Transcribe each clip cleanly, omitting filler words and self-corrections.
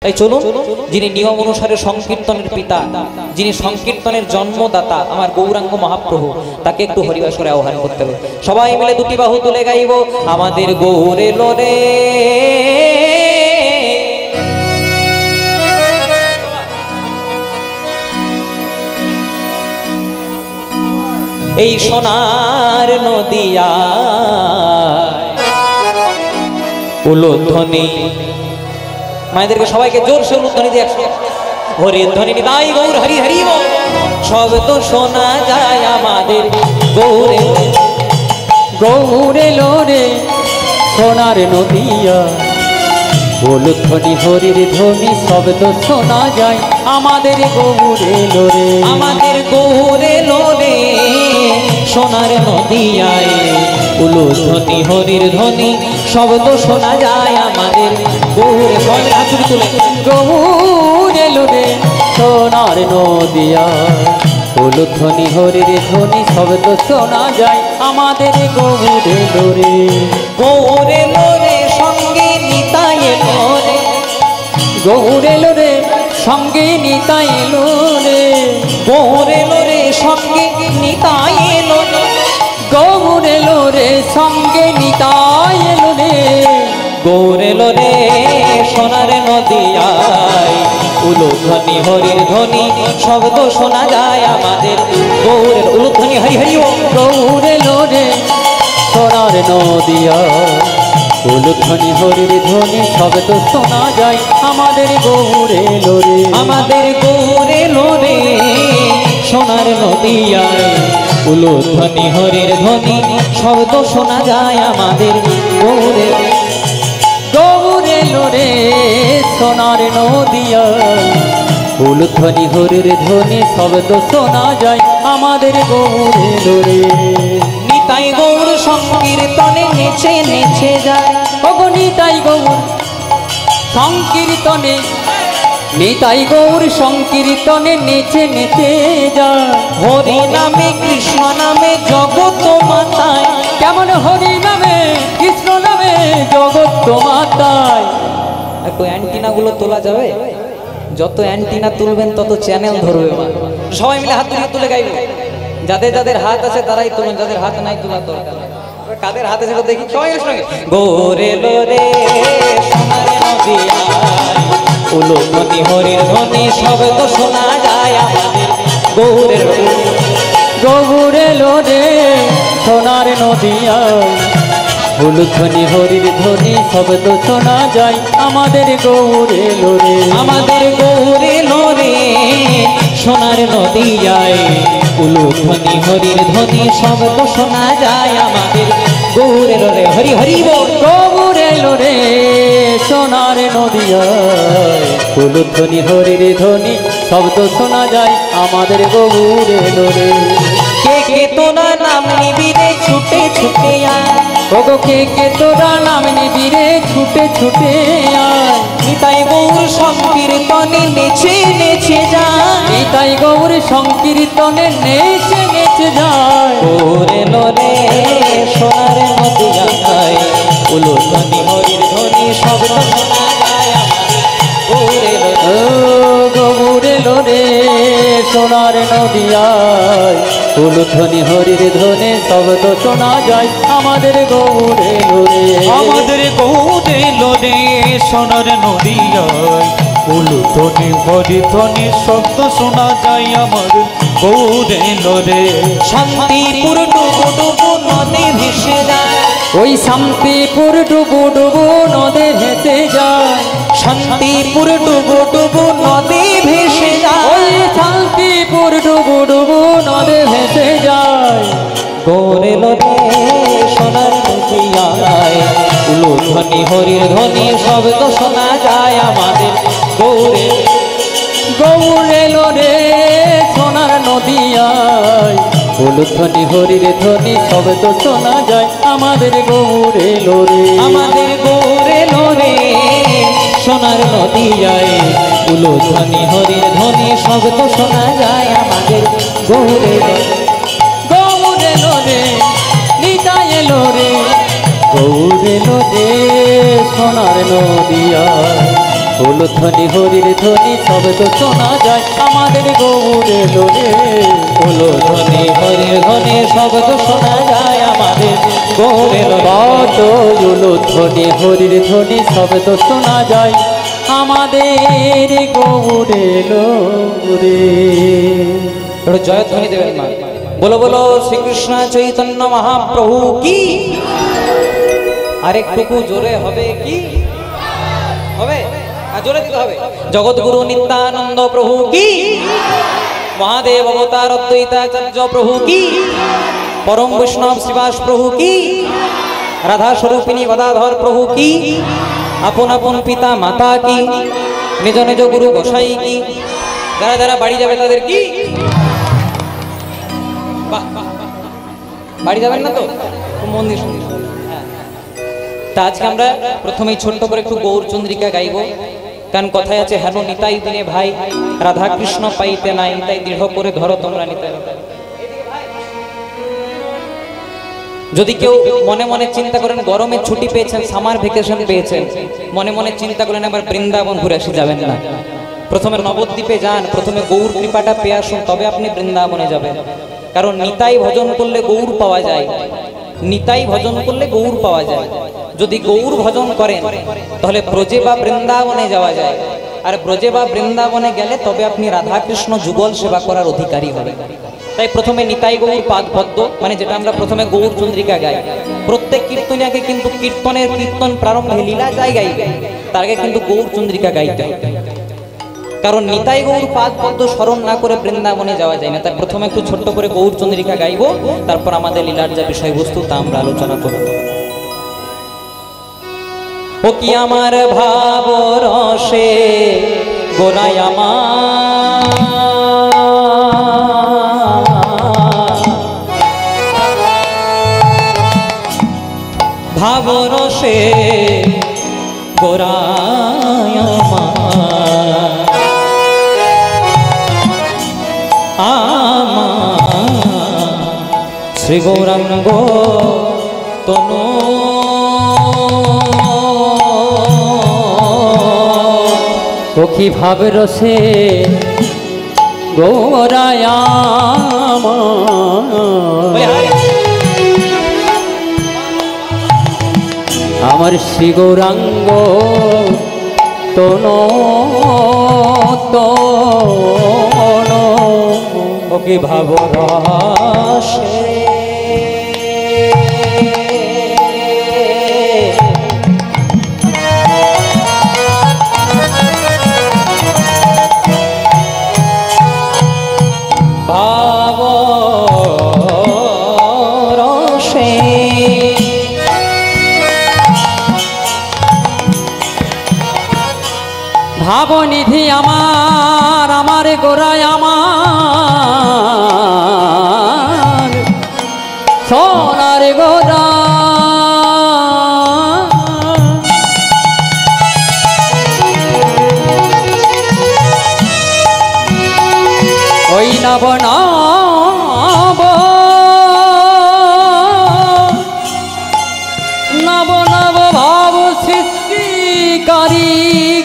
তাই চলুন, যিনি নিয়ম অনুসারে সংকীর্তনের পিতা, যিনি সংকীর্তনের জন্মদাতা আমার গৌরাঙ্গ মহাপ্রভু, তাকে একটু হরিবাসরে আহ্বান করতে হবে। সবাই মিলে দুটি বাহু তুলে গাইব, আমাদের গৌর এলো রে, এই সোনার নদিয়া উলুধ্বনি। মায়েদেরকে সবাইকে জোরসে উলুধ্বনি দিয়ে একসাথে হরির ধ্বনি নিতাই গৌর হরি হরি বল। শব্দ শোনা যায় আমাদের গৌরে, গৌরে লোরে সোনার নদিয়া, উলুধ্বনি হরির ধ্বনি শব্দ শোনা যায় আমাদের গৌরে লোরে, আমাদের গৌরে লোরে সোনার নদিয়ায় উলুধ্বনি হরির ধ্বনি শব্দ শোনা যায় আমাদের গৌরে। সবাই হাত তুলে গৌরে লোরে সোনার নদিয়া, উলুধ্বনি হরির ধ্বনি শব্দ শোনা যায় আমাদের গৌরে লোরে, গৌরে লোরে সঙ্গে নিতাই লোরে, গৌরে লোরে সঙ্গে নিতাই লোরে, গৌরে লোরে সঙ্গে নিতাই লোরে, গৌরে লোরে সঙ্গে নিতাই লোরে, গৌরে লোরে সোনার নদিয়ায় উলুধ্বনি হরির ধ্বনি শব্দ শোনা যায় আমাদের গৌরের। উলুধ্বনি হরি হরি ও গৌরে লোরে সোনার নদিয়া, উলুধ্বনি হরির ধ্বনি শব্দ শোনা যায় আমাদের গৌরে লোরে, আমাদের গৌরে লোরে সোনার নদিয়ায় উলুধ্বনি হরির ধ্বনি শব্দ শোনা যায় আমাদের গৌরে। গৌরে লোরে সোনার নদিয়া, উলুধ্বনি হরির ধ্বনি শব্দ শোনা যায় আমাদের গৌরে লোরে, নিতাই গৌর সংকীর্তনে নেচে নেচে যায়, ওগো নিতাই গৌর সংকীর্তনে, নিতাই গৌর সংকীর্তনে নেচে নেচে যায়, হরি নামে কৃষ্ণ নামে জগৎ মাতায়, কেমন হরি নামে কৃষ্ণ নামে জগৎ মাতায়। একটু অ্যান্টিনা গুলো তোলা যাবে? যত অ্যান্টিনা তুলবেন তত চ্যানেল ধরবে। সবাই মিলে হাত তুলে তুলে গাইবে। যাদের যাদের হাত আছে তারাই তুলুন, যাদের হাত নাই তোলার দরকার নেই। কাদের হাতে সেটা দেখি সবাই সঙ্গে। গৌরে লোরে সোনার নদিয়ায় উলুধ্বনি হরির ধ্বনি শব্দ শোনা যায় আমাদের গৌরের। গৌরে লোরে সোনার নদিয়া, উলুধ্বনি হরির ধ্বনি শব্দ শোনা যায় আমাদের গৌরে লোরে, আমাদের গৌরে লোরে সোনার নদিয়ায় উলুধ্বনি হরির ধ্বনি শব্দ শোনা যায় আমাদের গৌরে লোরে। হরি হরি বল। গৌরে লোরে সোনার নদিয়া, উলুধ্বনি হরির ধ্বনি শব্দ শোনা যায় আমাদের গৌরে লোরে, কে কে তোরা নাম নিবি রে ছুটে ছুটে আয়, ওগো কে কে তোরা নাম নিবি রে ছুটে ছুটে আয়, নিতাই গৌর সংকীর্তনে নেচে নেচে যায়, নিতাই গৌর সংকীর্তনে নেচে নেচে যায়, গৌরে লোরে সোনার নদিয়ায় উলুধ্বনি হরির ধ্বনি শব্দ শোনা যায় আমাদের গৌরে লোরে। ও গৌরে লোরে সোনার নদিয়ায়, উলুধ্বনি হরির ধ্বনি শব্দ শোনা যায় আমাদের গৌরে লোরে, আমাদের গৌরে লোরে সোনার নদিয়ায় উলুধ্বনি হরি ধ্বনি শব্দ শোনা যায় আমার গৌরে লোরে। শান্তিপুর ডুবু ডুবু নদী ভেসে যায়, ওই শান্তিপুর ডুবু ডুবু নদে ভেসে যায়, শান্তিপুর ডুবু ডুবু নদী ভেসে ওই যায়, শান্তিপুর ডুবু ডুবু নদে ভেসে যায়, গৌরে লোরে সোনার নদিয়ায় উলুধ্বনি হরির ধ্বনি শব্দ শোনা যায় আমাদের গৌরে। গৌরে লোরে সোনার নদিয়ায়, উলুধ্বনি হরির ধ্বনি শব্দ শোনা যায় আমাদের গৌরে লোরে, আমাদের গৌরে লোরে সোনার নদিয়ায় উলুধ্বনি হরির ধ্বনি শব্দ শোনা যায় আমাদের গৌরে লোরে। গৌরে লোরে নিতাই লোরে, গৌরে লোরে সোনার নদিয়ায়, উলুধ্বনি হরির ধ্বনি শব্দ শোনা যায় আমাদের গৌর এলো রে। উলুধ্বনি হরির ধ্বনি শব্দ শোনা যায় আমাদের গৌর এলো। কত উলুধ্বনি হরির ধ্বনি শব্দ শোনা যায় আমাদের গৌর এলো রে। একটু জয়ধ্বনি দেবেন মা। বলো বলো শ্রীকৃষ্ণ চৈতন্য মহাপ্রভু কি। আরেকটুকু জোরে হবে কি হবে? জোরে দিতে হবে। জগৎগুরু নিত্যানন্দ প্রভু কি। মহাদেব অবতার অদ্বৈতাচার্য প্রভু কি। পরম বৈষ্ণব শ্রীবাস প্রভু কি। রাধা স্বরূপিণী গদাধর প্রভু কি। আপন আপন পিতা মাতা কি। নিজ নিজ গুরু গোসাই কি। যারা যারা বাড়ি যাবে তাদের কি। বাহ, বাহ, বাহ। বাড়ি যাবেন না তো? খুব মন দিয়ে শুনুন। হ্যাঁ। তা আজকে আমরা প্রথমেই ছোট্ট করে একটু গৌর চন্দ্রিকা গাইব। কারণ কথায় আছে হেন নিতাই দিনে ভাই রাধা কৃষ্ণ পাইতে নাই, তাই দৃঢ় করে ধরো তোমরা নিতাই। যদি কেউ মনে মনে চিন্তা করেন গরমের ছুটি পেয়েছেন, সামার ভ্যাকেশন পেয়েছেন, মনে মনে চিন্তা করেন আবার বৃন্দাবন ঘুরে আসি, যাবেন না। প্রথমে নবদ্বীপে যান, প্রথমে গৌর কৃপাটা পেয়ে আসুন, তবে আপনি বৃন্দাবনে যাবেন। কারণ নিতাই ভজন করলে গৌর পাওয়া যায়, নিতাই ভজন করলে গৌর পাওয়া যায়। যদি গৌর ভজন করেন তাহলে ব্রজে বা বৃন্দাবনে যাওয়া যায়, আর ব্রজে বা বৃন্দাবনে গেলে তবে আপনি রাধাকৃষ্ণ যুগল সেবা করার অধিকারী হবেন। তাই প্রথমে নিতাই গৌর পাদ পদ্ম, মানে যেটা আমরা প্রথমে গৌর চন্দ্রিকা গাই, প্রত্যেক কীর্তনিয়াকে কিন্তু কীর্তনের কীর্তন প্রারম্ভে লীলা যায় গাইবে, তার আগে কিন্তু গৌর চন্দ্রিকা গাইতে হবে। কারণ নিতাই গৌর পাদ পদ্ম স্মরণ না করে বৃন্দাবনে যাওয়া যায় না। তাই প্রথমে একটু ছোট্ট করে গৌর চন্দ্রিকা গাইব, তারপর আমাদের লীলার যা বিষয়বস্তু তা আমরা আলোচনা করব। ও কি আমার ভাব রসে গোরাই আমার, ভাব রসে গোরাই শ্রী গৌরাঙ্গ তনু ও কি ভাব রসে গৌরায় আমার শ্রী গৌরাঙ্গ তনু তনু ও কি ভাব রসে ভাব রসে ভাবনিধি আমার আমার গোরায় আমার সোনার গোরা ওই নব নব নব নব ভাব সৃষ্টিকারী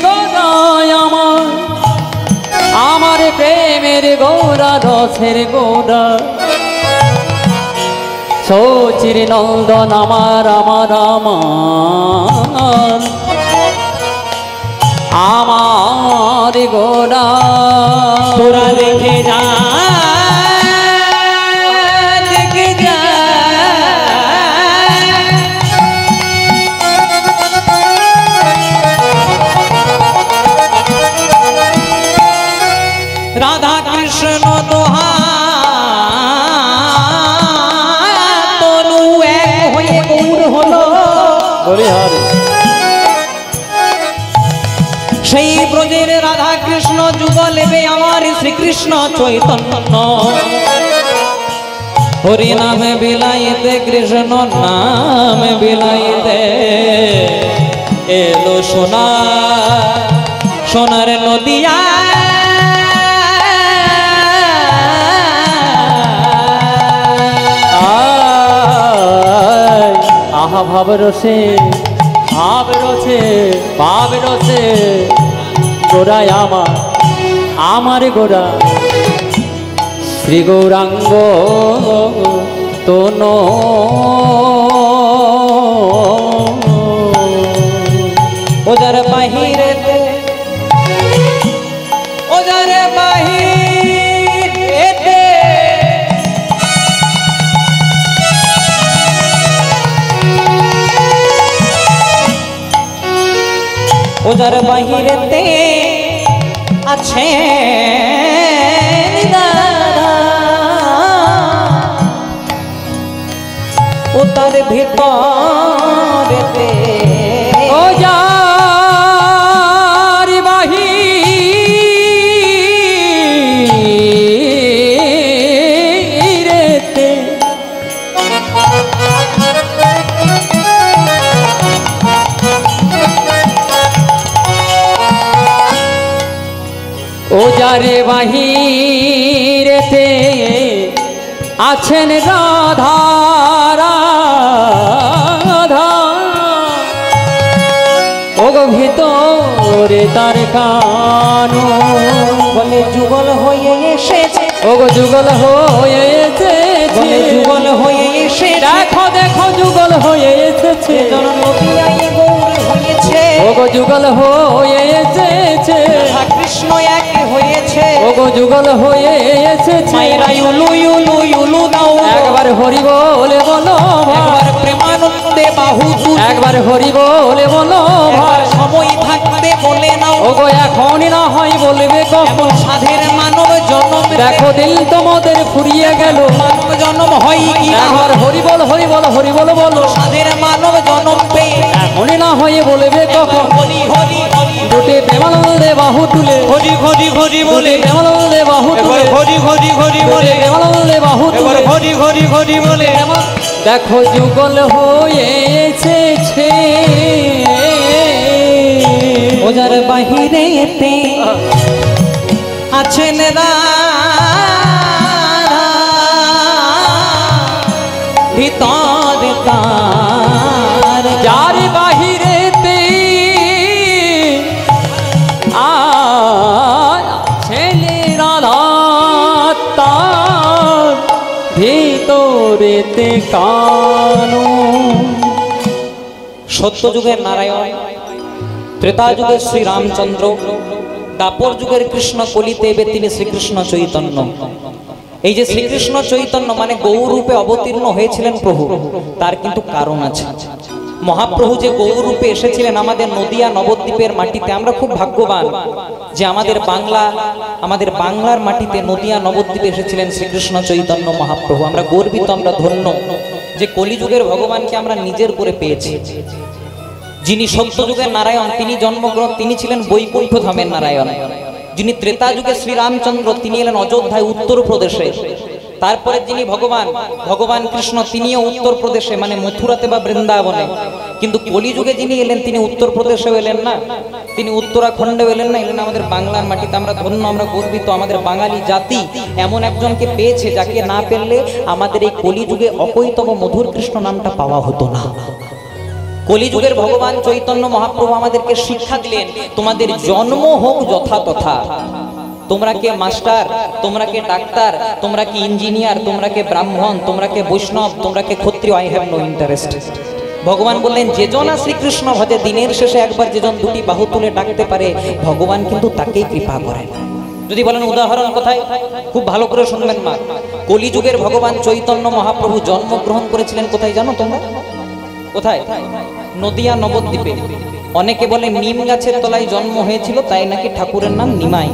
গোরায় আমার আমার প্রেমের গোরা রসের গোরা সচির নন্দন আমার আমার আমার আমার গোরা তোরা দেখে যা দেখে যা রাধা কৃষ্ণ দোহা তনু এক হয়ে গৌর হলো বলিহার সেই ব্রজের রাধা কৃষ্ণ যুগল বে আমার শ্রীকৃষ্ণ চৈতন্য হরি নামে বিলাইতে কৃষ্ণ নাম বিলাইতে এলো সোনা সোনার নদিয়া আহা ভাব রসে ভাব রসে ভাব রসে গোড়ায় আমার গোড়া শ্রী গৌরাঙ্গ তোন ওজার বাহিরেতে ওজার বাহিরেতে ওজার বাহিরেতে আছে ও তার ভিতরেতে ও যার বাহিরেতে ও যারে বাহিরেতে আছেন রাধা রাধা ও গো ভিতরে তার কানো বলে যুগল হয়ে এসেছে ও গো যুগল হয়ে এসেছে বলে যুগল হয়ে এসেছে দেখো দেখো যুগল হয়ে এসেছে জননবিয়াই গৌর হয়েছে ও গো যুগল হয়ে এসেছে কৃষ্ণ এক হয়েছে ও গো যুগল হয়ে এসেছে মায়েরা ইউলু ইউলু ইউলু দাও একবার হরি বলে বলো একবার প্রেমানন্দে বাহু তুলে একবার হরি বলে বলো একবার সময় থাকতে বলে নাও ও গো এখনই না হয় বলবে কখন সাধের মানব জন্ম দেখো দিল তোমাদের ফুরিয়ে গেল মানব জন্ম হয় কি না একবার হরি বল হরি বল হরি বল বলো সাধের মানব জন্ম পেয়ে এখনই না হয়ে বলবে কখন হরি হরি হরি দুটি প্রেমানন্দে বাহু তুলে হরি হরি হরি বলে দুটি প্রেমানন্দে বাহু একবার তুলে হরি হরি হরি বলে দুটি প্রেমানন্দে বাহু একবার তুলে হরি হরি হরি বলে দেখো যুগল হয়ে এসেছে ওজার বাহিরেতে আছেন ভিতরে তার যার বাহিরেতে ছেলে রাধা তার ভিতরেতে কানো সত্য যুগের নারায়ণ, ত্রেতা যুগের শ্রী রামচন্দ্র, দাপর যুগের কৃষ্ণ, কলিতে এবে তিনি শ্রীকৃষ্ণ চৈতন্য। এই যে শ্রীকৃষ্ণ চৈতন্য মানে গৌর রূপে অবতীর্ণ হয়েছিলেন প্রভু, তার কিন্তু কারণ আছে। মহাপ্রভু যে গৌর রূপে এসেছিলেন আমাদের নদিয়া নবদ্বীপের মাটিতে, আমরা খুব ভাগ্যবান যে আমাদের বাংলার মাটিতে নদিয়া নবদ্বীপে এসেছিলেন শ্রীকৃষ্ণ চৈতন্য মহাপ্রভু। আমরা গর্বিত, আমরা ধন্য যে কলিযুগের ভগবানকে আমরা নিজের করে পেয়েছি। যিনি সত্যযুগের নারায়ণ তিনি ছিলেন বৈকুণ্ঠ ধামের নারায়ণ। যিনি ত্রেতা যুগে শ্রীরামচন্দ্র তিনি এলেন অযোধ্যায় উত্তরপ্রদেশে। তারপরে যিনি ভগবান কৃষ্ণ তিনিও উত্তরপ্রদেশে মানে মথুরাতে বা বৃন্দাবনে। কিন্তু কলিযুগে যিনি এলেন তিনি উত্তরপ্রদেশেও এলেন না, তিনি উত্তরাখণ্ডেও এলেন না, এলেন আমাদের বাংলার মাটিতে। আমরা ধন্য, আমরা গর্বিত আমাদের বাঙালি জাতি এমন একজনকে পেয়েছে যাকে না পেলে আমাদের এই কলিযুগে অপৈতব মধুর কৃষ্ণ নামটা পাওয়া হতো না। কলিযুগের ভগবান চৈতন্য মহাপ্রভু আমাদেরকে শিক্ষা দিলেন, তোমাদের জন্ম হোক যথাতথা। তোমরা কে মাস্টার, তোমরা কে ডাক্তার, তোমরা কি ইঞ্জিনিয়ার, তোমরা কে ব্রাহ্মণ, তোমরা কে বৈষ্ণব, তোমরা কে ক্ষত্রিয়, আই হ্যাভ নো ইন্টারেস্ট। ভগবান বললেন যেজনা শ্রীকৃষ্ণ ভজে দিনের শেষে একবার যেজন দুটি বাহু তুলে ডাকতে পারে ভগবান কিন্তু তাকেই কৃপা করেন। যদি বলেন উদাহরণ কোথায়, খুব ভালো করে শুনবেন মা। কলিযুগের ভগবান চৈতন্য মহাপ্রভু জন্মগ্রহণ করেছিলেন কোথায় জানো তোমরা? কোথায়? নদিয়া নবদ্বীপে। অনেকে বলে নিম গাছের তলায় জন্ম হয়েছিল, তাই নাকি ঠাকুরের নাম নিমাই।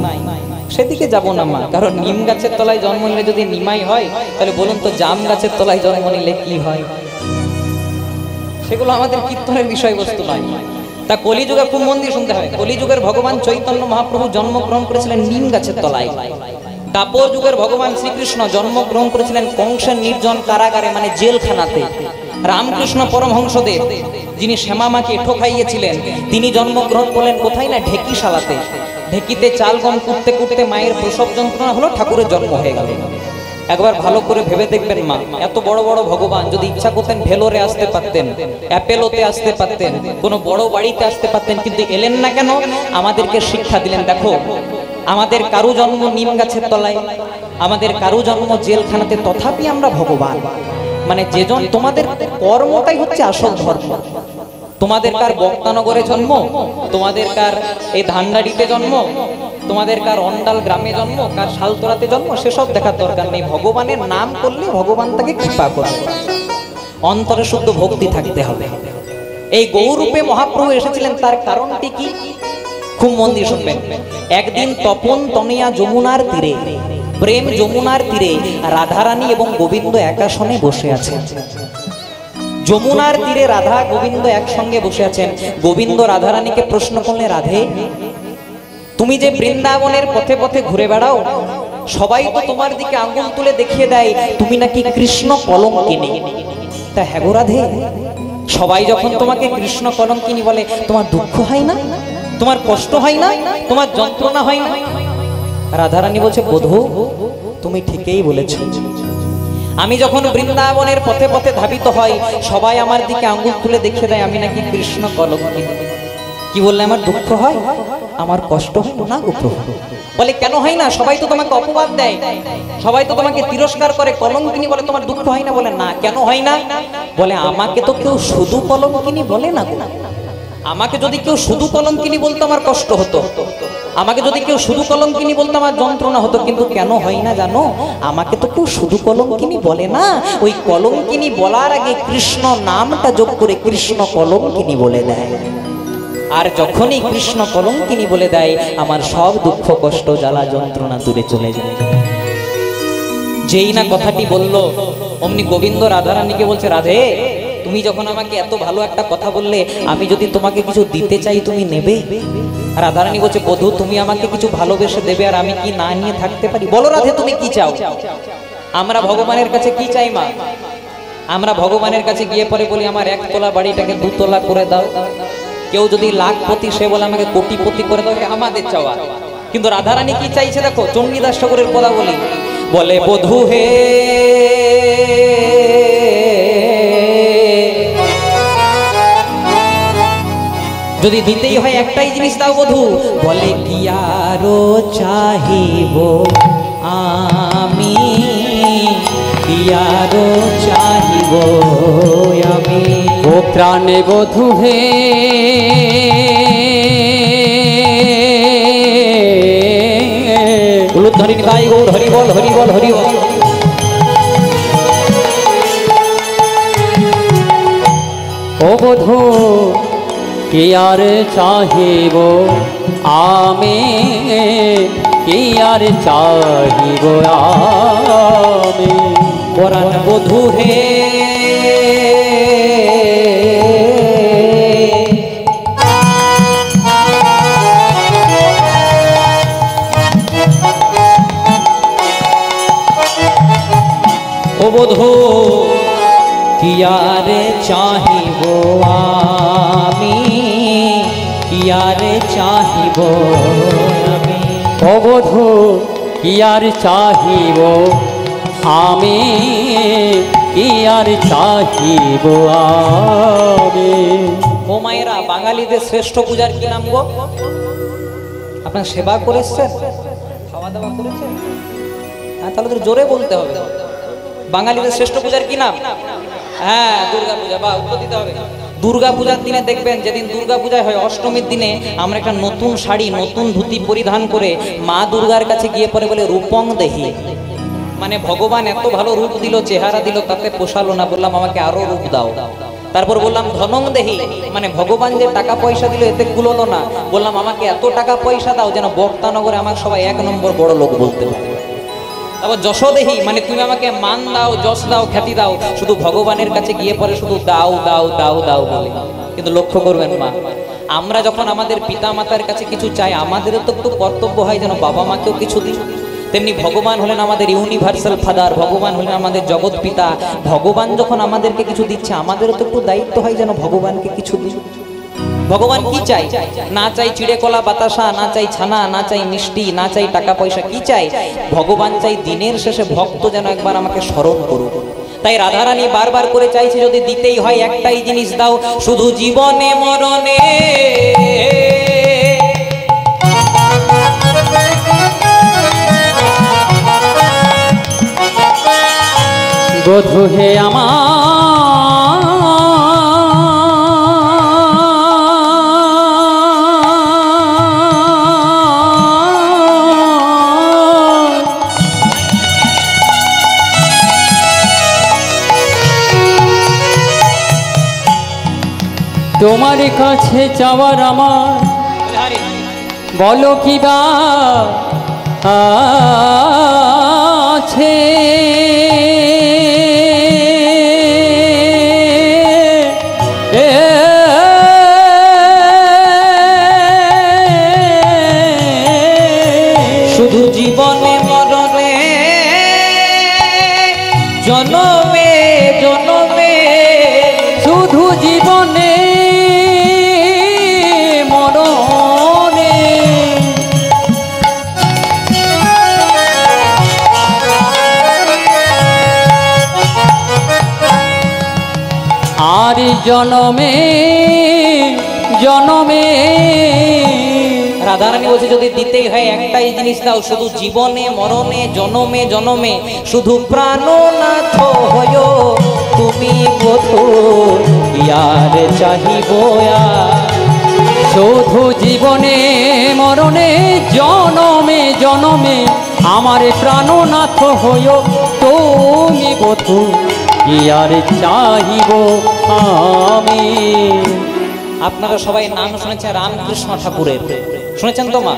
সেদিকে যাব না মা, কারণ নিম গাছের তলায় জন্ম নিলে যদি নিমাই হয় তাহলে বলুন তো জাম গাছের তলায় জন্ম নিলে কি হয়? সেগুলো আমাদের কীর্তনের বিষয়বস্তু নয়। তা কলিযুগে খুব মন দিয়ে শুনতে হয়। কলিযুগের ভগবান চৈতন্য মহাপ্রভু জন্মগ্রহণ করেছিলেন নিম গাছের তলায়। দাপর যুগের ভগবান শ্রীকৃষ্ণ জন্মগ্রহণ করেছিলেন কংসের নির্জন কারাগারে মানে জেলখানাতে। রামকৃষ্ণ পরমহংসদেব যিনি শ্যামামাকে এঁঠো খাইয়েছিলেন তিনি জন্মগ্রহণ করলেন কোথায় না ঢেকিশালাতে। ঢেকিতে চাল গম কুটতে কুটতে মায়ের প্রসব যন্ত্রণা হলো, ঠাকুরের জন্ম হয়ে গেল। একবার ভালো করে ভেবে দেখবেন মা, এত বড় বড় ভগবান যদি ইচ্ছা করতেন ভেলোরে আসতে পারতেন, অ্যাপেলোতে আসতে পারতেন, কোনো বড় বাড়িতে আসতে পারতেন, কিন্তু এলেন না কেন? আমাদেরকে শিক্ষা দিলেন। দেখো, আমাদের কারু জন্ম নিম গাছের তলায়, আমাদের কারু জন্ম জেলখানাতে, তথাপি আমরা ভগবান। মানে যেজন তোমাদের কর্মটাই হচ্ছে আসল ধর্ম। তোমাদের কার বক্তানগরে জন্ম, তোমাদের কার এই ধানবাড়িতে জন্ম, তোমাদের কার অন্ডাল গ্রামে জন্ম, কার শালতোরাতে জন্ম, সেসব দেখার দরকার নেই। ভগবানের নাম করলে ভগবান তাকে কৃপা করবে। অন্তরে শুদ্ধ ভক্তি থাকতে হবে। এই গৌরূপে মহাপ্রভু এসেছিলেন, তার কারণটি কি? খুব মন দিয়ে শুনবেন। একদিন তপন তনিয়া যমুনার তীরে, প্রেম যমুনার তীরে রাধারানী এবং গোবিন্দ একাসনে বসে আছেন। যমুনার তীরে রাধা গোবিন্দ একসঙ্গে বসে আছেন। গোবিন্দ রাধারানীকে প্রশ্ন করলেন, রাধে, তুমি যে বৃন্দাবনের পথে পথে ঘুরে বেড়াও, সবাই তো তোমার দিকে আঙ্গুল তুলে দেখিয়ে দেয় তুমি নাকি কৃষ্ণ কলঙ্কিনী। তা হ্যাঁ গো রাধে, সবাই যখন তোমাকে কৃষ্ণ কলঙ্কিনী বলে, তোমার দুঃখ হয় না? তোমার কষ্ট হয় না? তোমার যন্ত্রণা হয় না? রাধারানী বলছে, বধূ তুমি ঠিকই বলেছ। আমি যখন বৃন্দাবনের পথে পথে ধাবিত হয়, সবাই আমার দিকে আঙ্গুল তুলে দেখিয়ে দেয় আমি নাকি কৃষ্ণ কলঙ্কিনী। কি বললে আমার দুঃখ হয়, আমার কষ্ট হয় না গো প্রভু? বলে কেন হয় না? সবাই তো তোমাকে অপবাদ দেয়, সবাই তো তোমাকে তিরস্কার করে, কলঙ্কিনী বলে, তোমার দুঃখ হয় না? বলে না, কেন হয় না? বলে আমাকে তো কেউ শুধু কলঙ্কিনী বলে না গো। আমাকে যদি কেউ শুধু কলঙ্কিনী বলতো আমার কষ্ট হতো, আমাকে যদি কেউ শুধু কলঙ্কিনী বলতো আমার যন্ত্রণা হতো, কিন্তু কেন হয় না জানো? আমাকে তো কেউ শুধু কলঙ্কিনী বলে না, ওই কলঙ্কিনী বলার আগে কৃষ্ণ নামটা যোগ করে কৃষ্ণ কলঙ্কিনী বলে দেয়। আর যখনই কৃষ্ণ কলঙ্কিনী বলে দেয়, আমার সব দুঃখ কষ্ট জ্বালা যন্ত্রণা দূরে চলে যায়। যেই না কথাটি বলল, অমনি গোবিন্দ রাধারানীকে বলছে, রাধে, তুমি যখন আমাকে এত ভালো একটা কথা বললে, আমি যদি তোমাকে কিছু দিতে চাই তুমি নেবে? রাধারানী বলছে, বধূ তুমি আমাকে কিছু ভালোবেসে দেবে, আর আমি কি না নিয়ে থাকতে পারি? বলো রাধে, তুমি কি চাও? আমরা ভগবানের কাছে কি চাই মা? আমরা ভগবানের কাছে গিয়ে পরে বলি, আমার 1 তলা বাড়িটাকে 2 তলা করে দাও। কেউ যদি লাখপতি, সে বলে আমাকে কোটিপতি করে দাও, আমাদের চাওয়া। কিন্তু রাধারানী কি চাইছে দেখো, চণ্ডীদাস ঠাকুরের কথা বলি, বলে বধূ হে, যদি দিতেই হয় একটাই জিনিস দাও বধূ। বলে কি আরো চাহিব আমি, কি আরো চাহিব আমি। ও প্রাণে বধূ হে, উলুধ্বনি নিতাই গৌর হরি বল, হরি বল, হরি বল। ও বধূ কি আর চাহিব আমি, কি আর চাহিব আমি। পরাণ বধূ হে, ও বধূ কি আর চাহিব আমি, কি আর চাহিব আমি। ও বধূ কি আর চাহিব আমি, কি আর চাহিব আমি। ও মায়েরা, বাঙালিদের শ্রেষ্ঠ পূজার কি নাম গো? আপনার সেবা করেছেন, খাওয়া দাওয়া করেছেন? হ্যাঁ, তাহলে তো জোরে বলতে হবে। বাঙালিদের শ্রেষ্ঠ পূজার কি নাম? হ্যাঁ, দুর্গা পূজা। বা উত্তর দিতে হবে। দুর্গা পূজার দিনে দেখবেন, যেদিন দুর্গা পূজা হয় অষ্টমীর দিনে, আমরা একটা নতুন শাড়ি, নতুন ধুতি পরিধান করে মা দুর্গার কাছে গিয়ে পরে বলে রূপং দেহি। মানে ভগবান এত ভালো রূপ দিল, চেহারা দিল, তাতে পোষালো না, বললাম আমাকে আরো রূপ দাও। তারপর বললাম ধনং দেহি, মানে ভগবান যে টাকা পয়সা দিল এতে কুলোলো না, বললাম আমাকে এত টাকা পয়সা দাও যেন বক্তানগরে আমাকে সবাই 1 নম্বর বড় লোক বলতে পারে। তারপর যশোদেহি, মানে তুমি আমাকে মান দাও, যশ দাও, খ্যাতি দাও। শুধু ভগবানের কাছে গিয়ে পরে শুধু দাও দাও দাও দাও বলে। কিন্তু লক্ষ্য করবেন মা, আমরা যখন আমাদের পিতা মাতার কাছে কিছু চাই, আমাদেরও তো একটু কর্তব্য হয় যেন বাবা মাকেও কিছু দিই। তেমনি ভগবান হলেন আমাদের ইউনিভার্সাল ফাদার, ভগবান হলেন আমাদের জগৎ পিতা। ভগবান যখন আমাদেরকে কিছু দিচ্ছে, আমাদেরও তো একটু দায়িত্ব হয় যেন ভগবানকে কিছু দিই। ভগবান কি চাই? না চাই চিড়ে কলা বাতাসা, না চাই ছানা, না চাই মিষ্টি, না চাই টাকা পয়সা। কি চাই? ভগবান চাই দিনের শেষে ভক্ত যেন একবার আমাকে স্মরণ করুক। তাই রাধারানী বারবার করে চাইছে যদি দিতেই হয় একটাই জিনিস দাও, শুধু জীবনে মরণে। বধূ হে আমার, তোমার কাছে চাওয়ার আমার, বলো কি বা আছে। শুধু জীবনে মরণে, জনমে জনমে, শুধু জীবনে মরণে, আর জনমে জনমে। রাধারানী বলছে যদি দিতেই হয় একটাই জিনিস দাও, শুধু জীবনে মরণে, জনমে জনমে, শুধু প্রাণনাথ হয় তুমি বধূ, ইয়ার চাহিব আর। শুধু জীবনে মরণে, জনমে জনমে, আমার প্রাণনাথ হইও তুমি বধূ, ইয়ার চাহিব আমি। আপনারা সবাই নাম শুনেছেন রামকৃষ্ণ ঠাকুরের, শুনেছেন তো মা?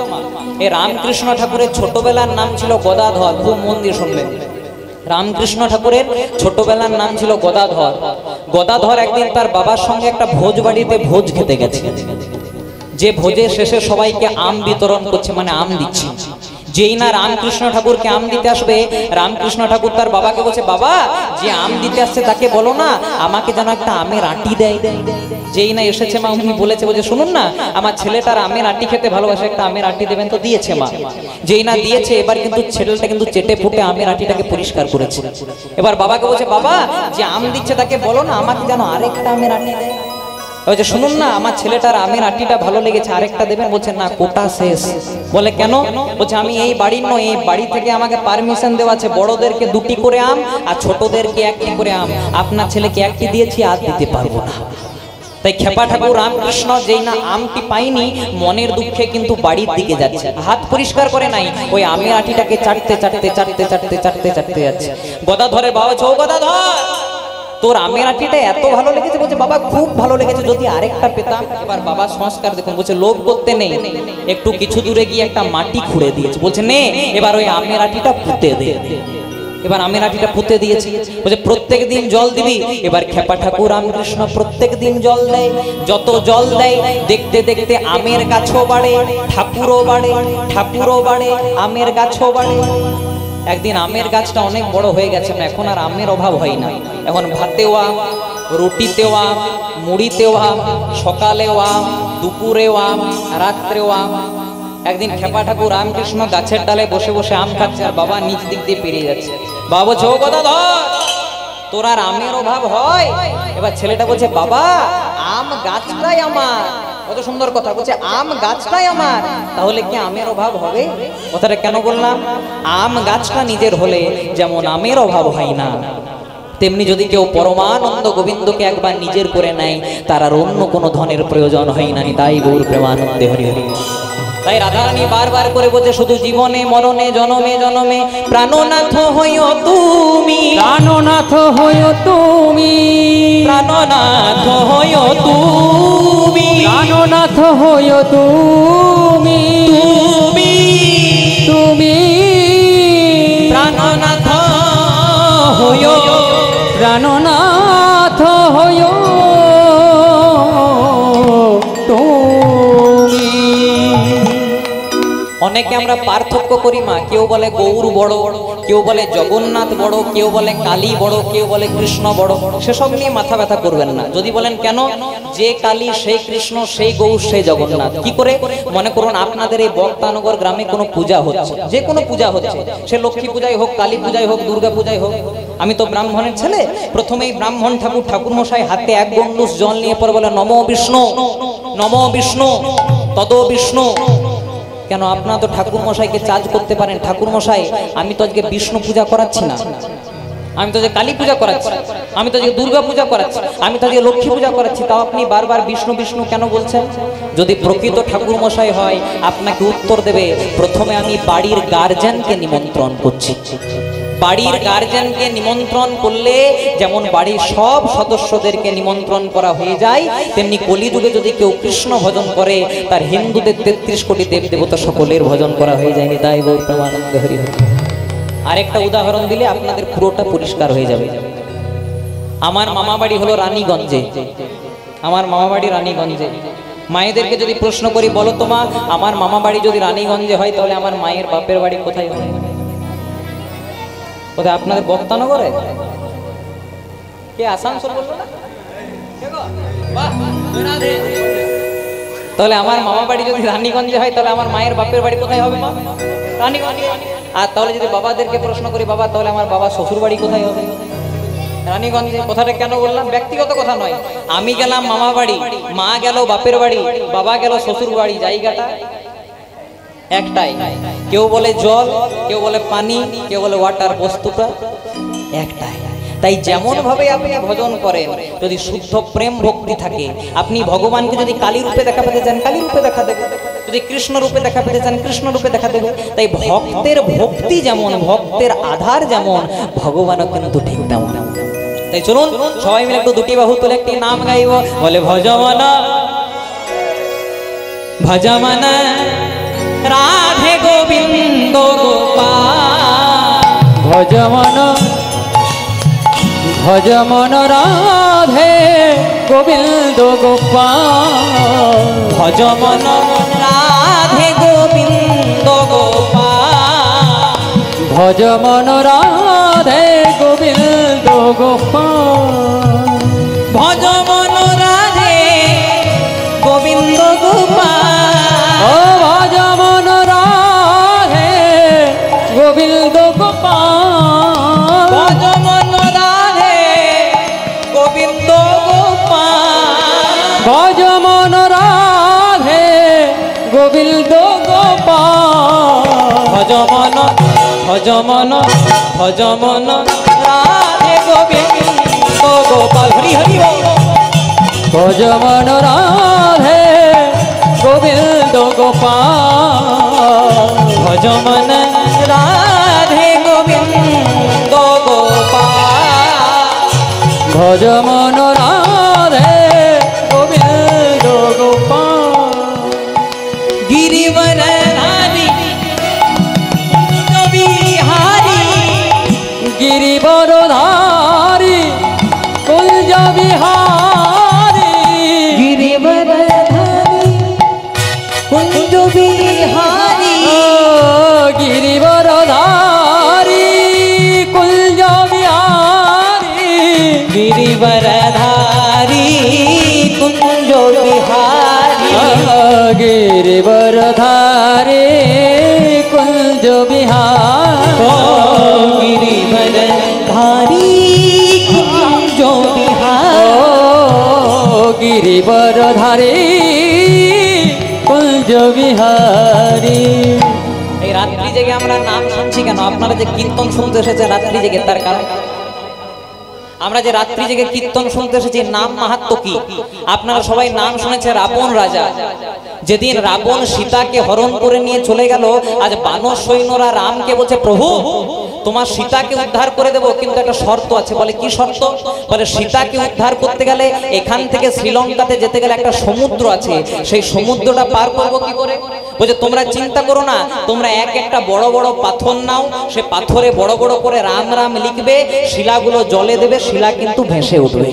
এই রামকৃষ্ণ ঠাকুরের ছোটবেলার নাম ছিল গদাধর। খুব মন দিয়ে শুনবেন, রামকৃষ্ণ ঠাকুরের ছোটবেলার নাম ছিল গদাধর। গদাধর একদিন তার বাবার সঙ্গে একটা ভোজ বাড়িতে ভোজ খেতে গেছে। যে ভোজের শেষে সবাইকে আম বিতরণ করছে, মানে আম দিচ্ছে। যেই না রামকৃষ্ণ ঠাকুরকে আম দিতে আসবে, রামকৃষ্ণ ঠাকুর তার বাবাকে বলছে, বাবা যে আম দিতে আসছে তাকে বলো না আমাকে যেন একটা আমের আটি দেয়। যেই না এসেছে মা, উনি বলেছে, বলছে শুনুন না, আমার ছেলেটার আমের আটি খেতে ভালোবাসে, একটা আমের আটি দেবেন তো। দিয়েছে মা। যেই না দিয়েছে, এবার কিন্তু ছেলেটা কিন্তু চেটে ফুটে আমের আটিটাকে পরিষ্কার করেছে। এবার বাবাকে বলছে, বাবা যে আম দিচ্ছে তাকে বলো না আমাকে যেন আরেকটা আমের আটি দেয়। বলছে শুনুন না, আমার ছেলেটার আমের আটিটা ভালো লেগেছে, আরেকটা দেবেন। বলছে না, কোটা শেষ। বলে কেন? বলছে আমি এই বাড়ির নয়, এই বাড়ি থেকে আমাকে পারমিশন দেওয়া আছে বড়দেরকে 2টি করে আম আর ছোটদেরকে 1টি করে আম। আপনার ছেলেকে 1টি দিয়েছি, আর দিতে পারবো না। তাই খেপা ঠাকুর রামকৃষ্ণ যেই না আমটি পাইনি, মনের দুঃখে কিন্তু বাড়ির দিকে যাচ্ছে, হাত পরিষ্কার করে নাই, ওই আমের আটিটাকে চাটতে চাটতে চাটতে চাটতে চাটতে চাটতে যাচ্ছে। গদাধরের বাবা বলছে, ও গদাধর তোর আমের আটিটা এত ভালো লেগেছে? বলছে বাবা খুব ভালো লেগেছে, যদি আরেকটা পেতাম। এবার বাবা সংস্কার দেখুন, বলছে লোভ করতে নেই, একটু কিছু দূরে গিয়ে একটা মাটি খুঁড়ে দিয়েছে। বলছে নে এবার ওই আমের আটিটা পুঁতে দে। এবার আমের আটিটা পুঁতে দিয়েছে। বলছে প্রত্যেক দিন জল দিবি। এবার খেপা ঠাকুর রামকৃষ্ণ প্রত্যেক দিন জল দেয়। যত জল দেয় দেখতে দেখতে আমের গাছও বাড়ে, ঠাকুরও বাড়ে, ঠাকুরও বাড়ে, আমের গাছও বাড়ে। একদিন আমের গাছটা অনেক বড় হয়ে গেছে, এখন আর আমের অভাব হয় না। এখন ভাতেও আম, রুটিতেও আম, মুড়িতেও আম, সকালেও আম, দুপুরেও আম, রাত্রেও আম। একদিন খেপা ঠাকুর রামকৃষ্ণ গাছের ডালে বসে বসে আম খাচ্ছে, আর বাবা নিচ দিক দিয়ে পেরিয়ে যাচ্ছে। বাবা বলছে, ও গদাধর তোর আর আমের অভাব হয়? এবার ছেলেটা বলছে, বাবা আম গাছটাই আমার। কত সুন্দর কথা বলছে, আম গাছটাই আমার, তাহলে কি আমের অভাব হবে? কথাটা কেন বললাম? আম গাছটা নিজের হলে যেমন আমের অভাব হয় না, তেমনি যদি কেউ পরমানন্দ গোবিন্দকে একবার নিজের করে নেয়, তার আর অন্য কোনো ধনের প্রয়োজন হয় না। তাই গৌর প্রেমানন্দে হরি হরি। তাই রাধারানী বারবার করে বলছে, শুধু জীবনে মরণে, জনমে জনমে, প্রাণনাথ হইও তুমি, প্রাণনাথ হইও তুমি, প্রাণনাথ হইও তুমি, প্রাণনাথ হইও তুমি, তুমি তুমি প্রাণনাথ হইও, প্রাণনাথ হইও তুমি। অনেকে আমরা পার্থক্য করি মা, কেউ বলে গৌর বড়, কেউ বলে জগন্নাথ বড়, কেউ বলে কালী বড়, কেউ বলে কৃষ্ণ বড়। সেসব নিয়ে মাথা ব্যথা করবেন না। যদি বলেন কেন, যে কালী সেই কৃষ্ণ, সেই গৌর সেই জগন্নাথ। কি করে? মনে করুন আপনাদের এই বক্তানগর গ্রামে কোনো পূজা হচ্ছে, যে কোনো পূজা হচ্ছে, সে লক্ষ্মী পূজাই হোক, কালী পূজাই হোক, দুর্গা পূজাই হোক। আমি তো ব্রাহ্মণের ছেলে, প্রথমেই ব্রাহ্মণ ঠাকুর মশাই হাতে এক গণ্ডুষ জল নিয়ে পরে বলে নমো বিষ্ণু, নমো বিষ্ণু, তদ বিষ্ণু। কেন? আপনারা তো ঠাকুর মশাইকে চার্জ করতে পারেন, ঠাকুর মশাই আমি তো আজকে বিষ্ণু পূজা করাচ্ছি না, আমি তো যে কালী পূজা করাচ্ছি, আমি তো যে দুর্গা পূজা করাচ্ছি, আমি তো যে লক্ষ্মী পূজা করাচ্ছি, তাও আপনি বারবার বিষ্ণু বিষ্ণু কেন বলছেন? যদি প্রকৃত ঠাকুর মশাই হয় আপনাকে উত্তর দেবে, প্রথমে আমি বাড়ির গার্জেনকে নিমন্ত্রণ করছি। বাড়ির গার্জেনকে নিমন্ত্রণ করলে যেমন বাড়ির সব সদস্যদেরকে নিমন্ত্রণ করা হয়ে যায়, তেমনি কলিযুগে যদি কেউ কৃষ্ণ ভজন করে, তার হিন্দুদের 33 কোটি দেব দেবতা সকলের ভজন করা হয়ে যায়নি। তাই গৌর প্রেমানন্দ হরি হরি। আরেকটা উদাহরণ দিলে আপনাদের পুরোটা পরিষ্কার হয়ে যাবে। আমার মামা বাড়ি হলো রানীগঞ্জে, আমার মামা বাড়ি রানীগঞ্জে। মায়েদেরকে যদি প্রশ্ন করি, বলো তো মা, আমার মামা বাড়ি যদি রানীগঞ্জে হয় তাহলে আমার মায়ের বাপের বাড়ি কোথায় হয়? কোথায়? আপনাদের বক্তানগরে? কে আসানসোল বললো না? তাহলে আমার মামা বাড়ি যদি রানীগঞ্জে হয় তাহলে আমার মায়ের বাপের বাড়ি কোথায় হবে? মা, রানীগঞ্জে। আর তাহলে যদি বাবাদেরকে প্রশ্ন করি, বাবা তাহলে আমার বাবা শ্বশুর বাড়ি কোথায় হবে? রানীগঞ্জে। কথাটা কেন বললাম? ব্যক্তিগত কথা নয়। আমি গেলাম মামা বাড়ি, মা গেল বাপের বাড়ি, বাবা গেল শ্বশুর বাড়ি, জায়গাটা একটাই। কেউ বলে জল, কেউ বলে পানি, কেউ বলে ওয়াটার, বস্তুটা একটাই। তাই যেমন ভাবে আপনি ভজন করেন, যদি শুদ্ধ প্রেম ভক্তি থাকে, আপনি ভগবানকে যদি কালী রূপে দেখা পেতে চান কালী রূপে দেখা দেবে, যদি কৃষ্ণ রূপে দেখা পেতে চান কৃষ্ণ রূপে দেখা দেবে। তাই ভক্তের ভক্তি যেমন, ভক্তের আধার যেমন, ভগবানও কিন্তু ঠিক তেমন। তাই চলুন সবাই মিলে একটু দুটি বাহু তুলে একটি নাম গাইব, বলে ভজমন ভজমন রাধে গোবিন্দ গোপাল, ভজমন ভজমন রাধে গোবিন্দ গোপাল, ভজমন রাধে গোবিন্দ গোপাল, ভজমন রাধে গোবিন্দ গোপাল, ভজমন রাধে গোবিন্দ গোপাল, ও ভজমন রাধে গোবিন্দ গোপাল, ভজমন রাধে গোবিন্দ গোপাল, ভজমন রাধে গোবিন্দ গোপাল, ভজমন ভজমন ভজমন রাধে গোবিন্দ গোপাল। হরি হরি বল। ভজমন রাধে গোবিন্দ গোপাল, ভজমন রাধে গোবিন্দ গোপাল, ভজমন রাধে গোবিন্দ গোপাল, गिरिवर धारी बिहारी, गिरिवरधारी कुंज बिहारी, गिरिवर धारी कुंज बिहारी, गिरिवरधारी कुंज बिहारी, गिरिवर धारी कुंज बिहारी, गिरिवरधारी कुंज बिहारी, गिरिवर धारी कुंज बिहारी, गिरिवरधारी कुंज बिहारी। এই রাত্রি জেগে আমরা নাম শুনছি কেন? আপনারা যে কীর্তন শুনতে এসেছে রাত্রি জেগে, তার কারণ আমরা যে রাত্রি জেগে কীর্তন শুনতে এসেছি, নাম মাহাত্ম্য কি? আপনারা সবাই নাম শুনেছে রাবণ রাজা। যেদিন রাবণ সীতাকে হরণ করে নিয়ে চলে গেল, আজ বানর সৈন্যরা রামকে বলছে, প্রভু তোমার সীতাকে উদ্ধার করে দেবো, কিন্তু একটা শর্ত আছে। বলে কি শর্ত? বলে সীতাকে উদ্ধার করতে গেলে এখান থেকে শ্রীলঙ্কাতে যেতে গেলে একটা সমুদ্র আছে, সেই সমুদ্রটা পার করবো কি করে? বলছে তোমরা চিন্তা করো না, তোমরা এক একটা বড় বড় পাথর নাও, সে পাথরে বড় বড় করে রাম রাম লিখবে, শিলাগুলো জলে দেবে, শিলা কিন্তু ভেসে উঠবে।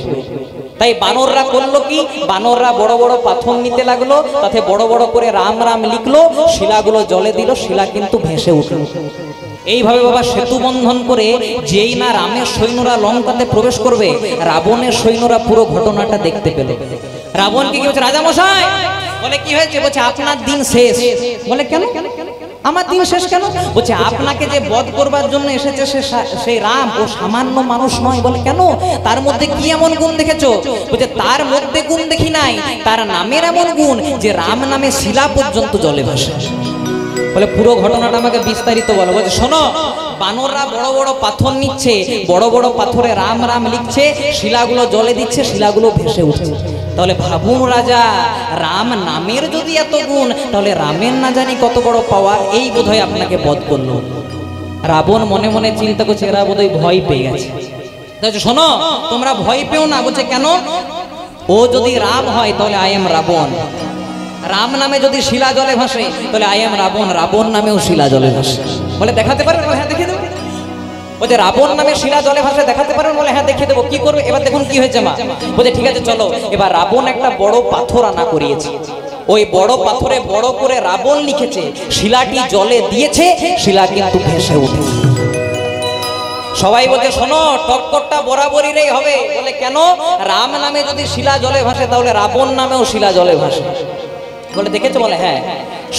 তাই বানররা করলো কি, বানররা বড় বড় পাথর নিতে লাগলো, তাতে বড় বড় করে রাম রাম লিখলো, শিলাগুলো জলে দিল, শিলা কিন্তু ভেসে উঠল। এইভাবে বাবা সেতু বন্ধন করে যেই না রামের সৈন্যরা লঙ্কাতে প্রবেশ করবে, রাবণের সৈন্যরা পুরো ঘটনাটা দেখতে পেল। রাবণকে কি বলছে, রাজা মশাই, বলে কি হয়েছে? বলছে আপনার দিন শেষ। বলে কেন? আমার দিন শেষ কেন? বলছে আপনাকে যে বধ করবার জন্য এসেছে সেই রাম, ও সামান্য মানুষ নয়। বলে কেন? তার মধ্যে কি এমন গুণ দেখেছো? বলছে তার মধ্যে গুণ দেখি নাই, তার নামের এমন গুণ যে রাম নামে শিলা পর্যন্ত জলে ভাসে। বলে পুরো ঘটনাটা আমাকে বিস্তারিত বলো। বলছে শোনো, বানররা বড় বড় পাথর নিচ্ছে, বড় বড় পাথরে রাম রাম লিখছে, শিলাগুলো জলে দিচ্ছে, শিলাগুলো ভেসে উঠছে। তাহলে ভাবুন রাজা, রাম নামের যদি এত গুণ, তাহলে রামের না জানি কত বড় পাওয়ার। এই বোধহয় আপনাকে বধ করলো। রাবণ মনে মনে চিন্তা করছে, এরা বোধহয় ভয় পেয়ে গেছে। শোনো, তোমরা ভয় পেও না। বলছে কেন? ও যদি রাম হয় তাহলে আই এম রাবণ। রাম নামে যদি শিলা জলে ভাসে তাহলে আই এম রাবণ, রাবণ নামেও শিলা জলে ভাসে। বলে দেখাতে পারবে? হ্যাঁ দেখিয়ে দেবো। বলছে রাবণ নামে শিলা জলে ভাসে দেখাতে পারবেন? বলে হ্যাঁ দেখিয়ে দেবো। কি করবে? এবার দেখুন কি হয়েছে মা। বলছে ঠিক আছে চলো। এবার রাবণ একটা বড় পাথর আনা করিয়েছে, ওই বড় পাথরে বড় করে রাবণ লিখেছে, শিলাটি জলে দিয়েছে, শিলা কিন্তু ভেসে উঠেছে। সবাই বলছে শোনো, টক্করটা বরাবরই হবে। বলে কেন? রাম নামে যদি শিলা জলে ভাসে তাহলে রাবণ নামেও শিলা জলে ভাসে। বলে দেখেছো? বলে হ্যাঁ।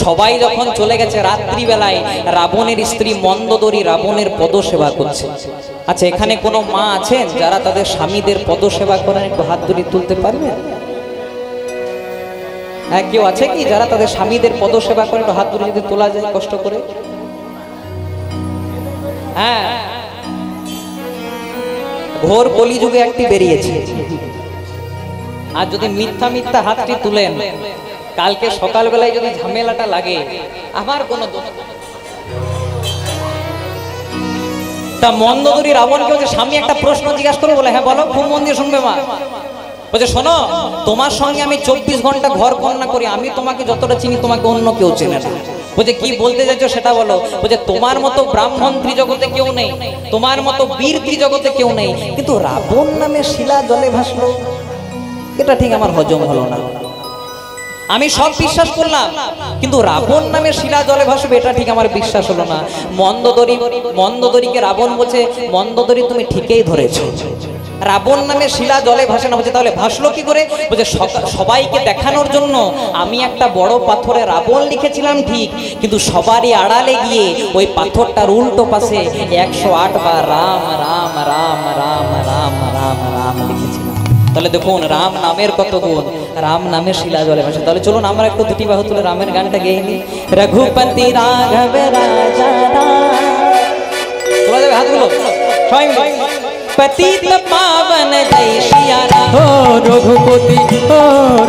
সবাই যখন চলে গেছে, রাত্রিবেলায় রাবণের স্ত্রী মন্দোদরী রাবণের পদসেবা করছে। আচ্ছা, এখানে কোনো মা আছেন যারা তাদের স্বামীদের পদসেবা করেন? একটু হাত তুলে তুলতে পারবেন? হ্যাঁ, কেউ আছে কি যারা তাদের স্বামীদের পদসেবা করেন? একটু হাত তুলে যদি তোলা যায় কষ্ট করে। হ্যাঁ, ঘোর কলিযুগে একটি বেরিয়েছে। আর যদি মিথ্যা মিথ্যা হাতটি তুলেন, কালকে সকালবেলায় যদি ঝামেলাটা লাগে, আমার কোনো দোষ নেই। তা মন্দোদরী রাবণকে বলছে, স্বামী একটা প্রশ্ন জিজ্ঞাসা করবো? বলে হ্যাঁ বলো। খুব মন দিয়ে শুনবে মা। বলছে শোনো, তোমার সঙ্গে আমি 24 ঘন্টা ঘর কন্যা করি, আমি তোমাকে যতটা চিনি তোমাকে অন্য কেউ চেনে না। বলছে কি বলতে চাইছো সেটা বলো। বলছে তোমার মতো ব্রাহ্মণ ত্রিজগতে কেউ নেই, তোমার মতো বীর ত্রিজগতে কেউ নেই, কিন্তু রাবণ নামে শিলা জলে ভাসলো, এটা ঠিক আমার হজম হলো না। আমি সব বিশ্বাস করলাম, কিন্তু রাবণ নামে শিলা জলে ভাসবে এটা ঠিক আমার বিশ্বাস হলো না। মন্দোদরীকে রাবণ বলছে, মন্দোদরী তুমি ঠিকই ধরেছো, রাবণ নামে শিলা জলে ভাসে না। বলছে তাহলে ভাসলো কি করে? বলছে সবাইকে দেখানোর জন্য আমি একটা বড় পাথরে রাবণ লিখেছিলাম ঠিক, কিন্তু সবারই আড়ালে গিয়ে ওই পাথরটার উল্টো পাশে 108 বার রাম রাম রাম রাম রাম রাম রাম লিখেছিলাম। তাহলে দেখুন রাম নামের কত গুণ, রাম নামের শিলা জলে ভাসে। তাহলে চলুন আমরা একটু দুটি বাহু তুলে রামের গানটা গেয়ে নিই। রঘুপতি রাঘব রাজা রাম, তোলা যাবে হাতগুলো সবাই মিলে। पतित पावन जय सिया राम। ও রঘুপতি, ও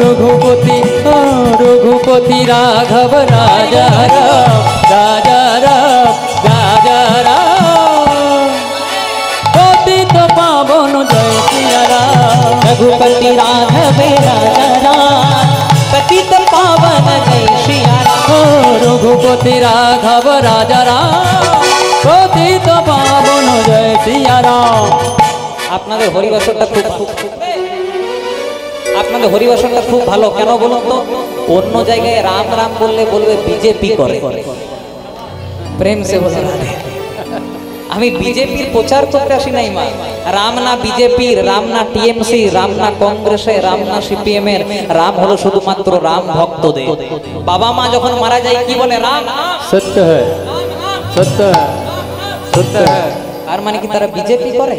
রঘুপতি, ও রঘুপতি রাঘব রাজা রাম, রাজা রাম, রাজা রাম। পতিত পাবন জয় সিয়া রাম। रघुपति राघव राजा राम, पतित पावन जय सिया राम। ও রঘুপতি রাঘব রাজা রাম, পতিত পাবন জয় সিয়া রাম। আপনাদের হরিবাসনটা খুব ভালো। কেন বলুন তো? অন্য জায়গায় রাম রাম বললে বলবে বিজেপি করে, প্রেম সে বলে রাধে। আমি বিজেপির প্রচার করতে আসি নাই মা। রাম না বিজেপির, রাম না টিএমসি, রাম না কংগ্রেসের, রাম না সিপিএম এর, রাম হলো শুধুমাত্র রাম ভক্তদের। বাবা মা যখন মারা যায় কি বলে? রাম। সত্য হ্যায়, সত্য হ্যায়, সত্য হ্যায়। আর মানে কি তারা বিজেপি করে?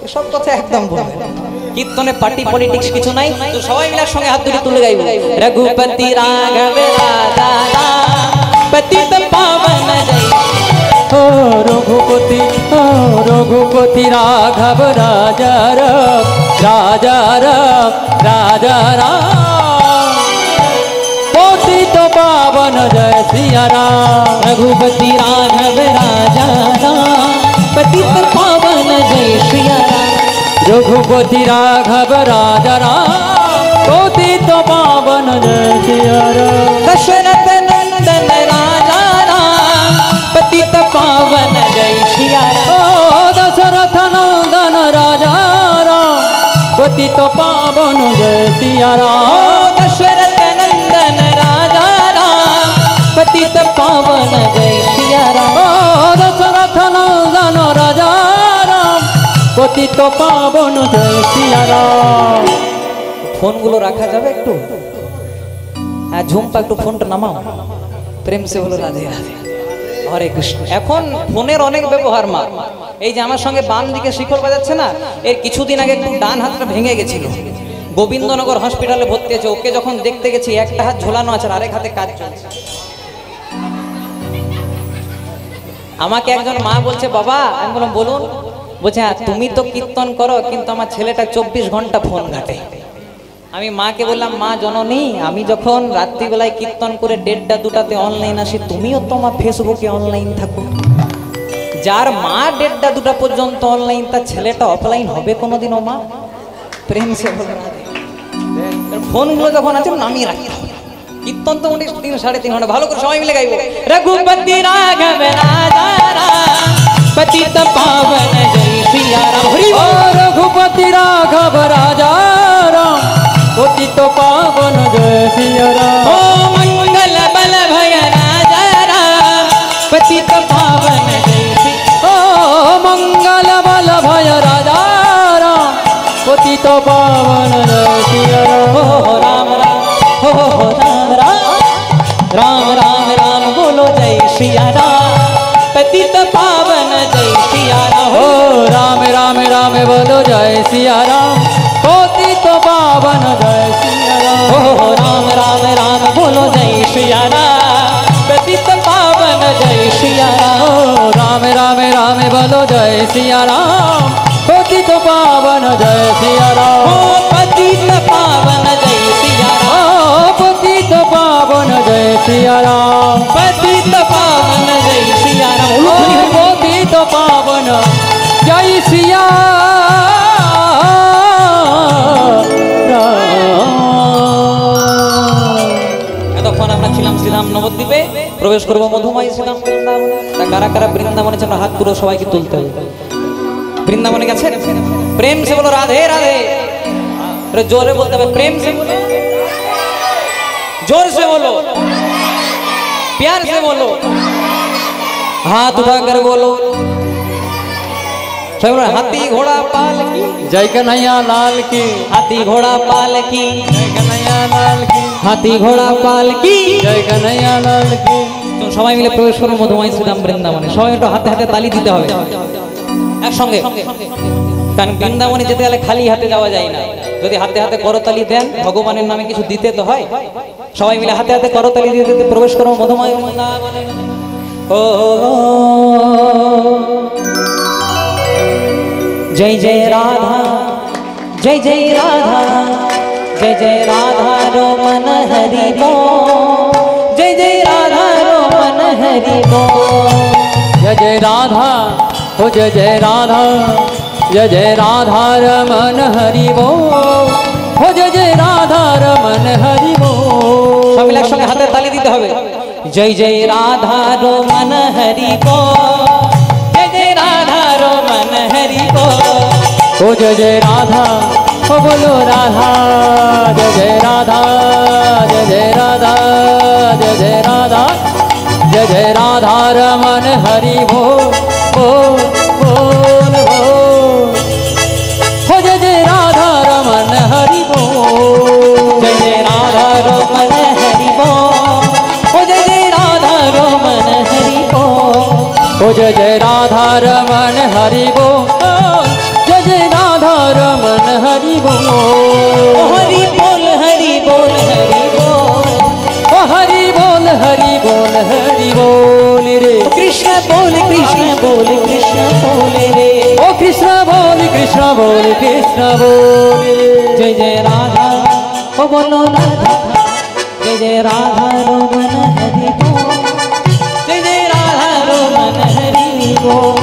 এসব কথা একদম বলবে না। কীর্তনে পার্টি পলিটিক্স কিছু নাই, তো সবাই মিলে সঙ্গে হাত দুটি তুলে গাইব। রঘুপতি রাঘব রাজা রাম, পতিত পাবন জয়। ও রঘুপতি, ও রঘুপতি রাঘব রাজা রাম, রাজা রাম, রাজা রাম। পতিত পাবন জয় সিয়া রাম। रघुपति राघव राजा राम, पतित पावन जय सिया राम। रघुपति राघव राजा राम, पतित पावन जय सिया राम। दशरथ नंदन राजा राम, पतित पावन जय सिया राम। ओ दशरथ नंदन राजा राम, पतित पावन पावन जय सिया राम दशरथ नंदन राजा राम पतित पावन जय सिया राम दशरथ नंदन राजा राम पतित पावन जय सिया राम। ফোনগুলো রাখা যাবে একটু? হ্যাঁ ঝুমপা একটু ফোনটা নামাও, প্রেম সে বলো রাধে রাধে হরে কৃষ্ণ। এখন ফোনের অনেক ব্যবহার মা, এই যে আমার সঙ্গে বাম দিকে শিকল বাজাচ্ছে না, এর কিছুদিন আগে একটু ডান হাতটা ভেঙে গেছিল, গোবিন্দনগর হসপিটালে ভর্তি আছে। ওকে যখন দেখতে গেছি একটা হাত ঝোলানো আছে আর আরেক হাতে কাজ চলছে। আমাকে একজন মা বলছে বাবা, আমি বললাম বলুন, বলছে হ্যাঁ তুমি তো কীর্তন করো কিন্তু আমার ছেলেটা 24 ঘন্টা ফোন ঘাটে। আমি মাকে বললাম মা জননী, আমি যখন রাত্রিবেলায় কীর্তন করে 1:30 2টাতে অনলাইন আসি, তুমিও তো আমার ফেসবুকে অনলাইন থাকো। যার মা 1:30 2টা পর্যন্ত অনলাইন, তার ছেলেটা অফলাইন হবে কোনোদিনও? মা প্রেম সে বলো রাধে। ফোনগুলো যখন আছে নামিয়ে রাখতে হবে। কীর্তন তো মোটামুটি 3 3.5 ঘন্টা ভালো করে সবাই মিলে গাইবো। রঘুপতি রাঘব রাজা রাম পতিত পাवन जय सिया राम। ओ रघुपति राघव राजा राम पतित पावन जय सिया राम। ओ मंगल बल भय राजा राम पतित पावन जय सिया। ओ मंगल बल भय राजा राम पतित पावन जय सिया राम। हो राम राम हो राम राम राम राम राम बोलो जय सिया राम पतित पावन जय सिया राम। ओ राम राम राम बोलो जय सिया राम पतित पावन जय सिया राम। हो राम राम राम बोलो जय सिया राम पतित पावन जय सिया राम। ओ राम राम राम बोलो जय सिया राम पतित पावन जय सिया राम। हो पतित पावन जय सिया राम। ओ पतित पावन जय सिया राम पतित पावन जय सिया राम। ओ पतित पावन जय सिया এতক্ষণ আমরা ছিলাম শ্রীরাম নবদ্বীপে, প্রবেশ করবো মধুময় শ্রীরাম বৃন্দাবনে। তা কারা কারা বৃন্দাবনে আছে আমরা হাত পুরো সবাইকে তুলতে হবে। বৃন্দাবনে গেছে প্রেম সে বলো রাধে রাধে। জোরে বলতে হবে প্রেম সে বলো, जोर से बोलो, प्यार से बोलो, हाथ उठाकर बोलो। सब बोलो हाथी घोड़ा पाल की, जय कन्हैया लाल की, हाथी घोड़ा पाल की, जय कन्हैया लाल की, हाथी घोड़ा पाल की। जय कन्हैया लाल की। তো সবাই মিলে প্রবেশ করবো মধুময় শ্রীরাম বৃন্দাবনে। সবাই একটু হাতে হাতে তালি দিতে হবে একসঙ্গে, কারণ বৃন্দাবনে যেতে গেলে খালি হাতে যাওয়া যায় না। যদি হাতে হাতে করতালি দেন, ভগবানের নামে কিছু দিতে তো হয়। সবাই মিলে হাতে হাতে করতালি দিয়ে দিতে প্রবেশ করবো মধুময় বৃন্দাবনে। ও जय जय राधा, जय जय राधा, जय जय राधा रोमन हरि बोल, जय जय राधा रोमन हरि बोल। जय जय राधा हो जय जय राधा, जय जय राधा रमन हरि बोल, हो जय जय राधा रमन हरि बोल। সবাই মিলে একসঙ্গে হাতে তালি দিতে হবে। जय जय राधा रोमन हरि बोल, जय जय राधा रोमन हरि बोल। हो जय जय राधा हो बोलो राधा, जय जय राधा, जय जय राधा, जय जय राधा, जय जय राधा रमन हरि बोल बोल बोल बोल। हो जय जय राधा रमन हरि बोल, जय जय राधा रोमन हरि बोल, ओ जय जय राधा रोमन हरि बोल। हो जय जय राधा रमन हरि बोल, जय जय राधा रमन हरि बोल। ओ हरि बोल हरि बोल हरि बोल, ओ हरि बोल हरि बोल हरि बोल रे। कृष्ण बोल कृष्ण बोल कृष्ण बोल रे। ओ कृष्ण बोल कृष्ण बोल कृष्ण बोल रे। जय जय राधा ओ बोलो राधा, जय जय राधा रोमन हरि बोल, जय जय राधा रोमन हरि बोल।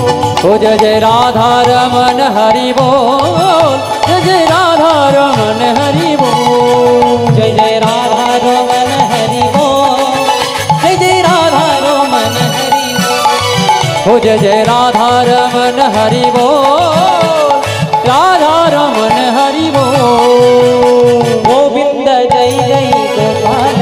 ओ जय जय राधा रमन हरि बोल, जय जय राधा रमन हरि बोल। जय जय राधा रोमन हरि बोल, जय जय राधा रोमन हरि बोल। हो जय जय राधा रमन हरि बोल, राधा रमन हरि बोल गोविंद जय जय गोपाल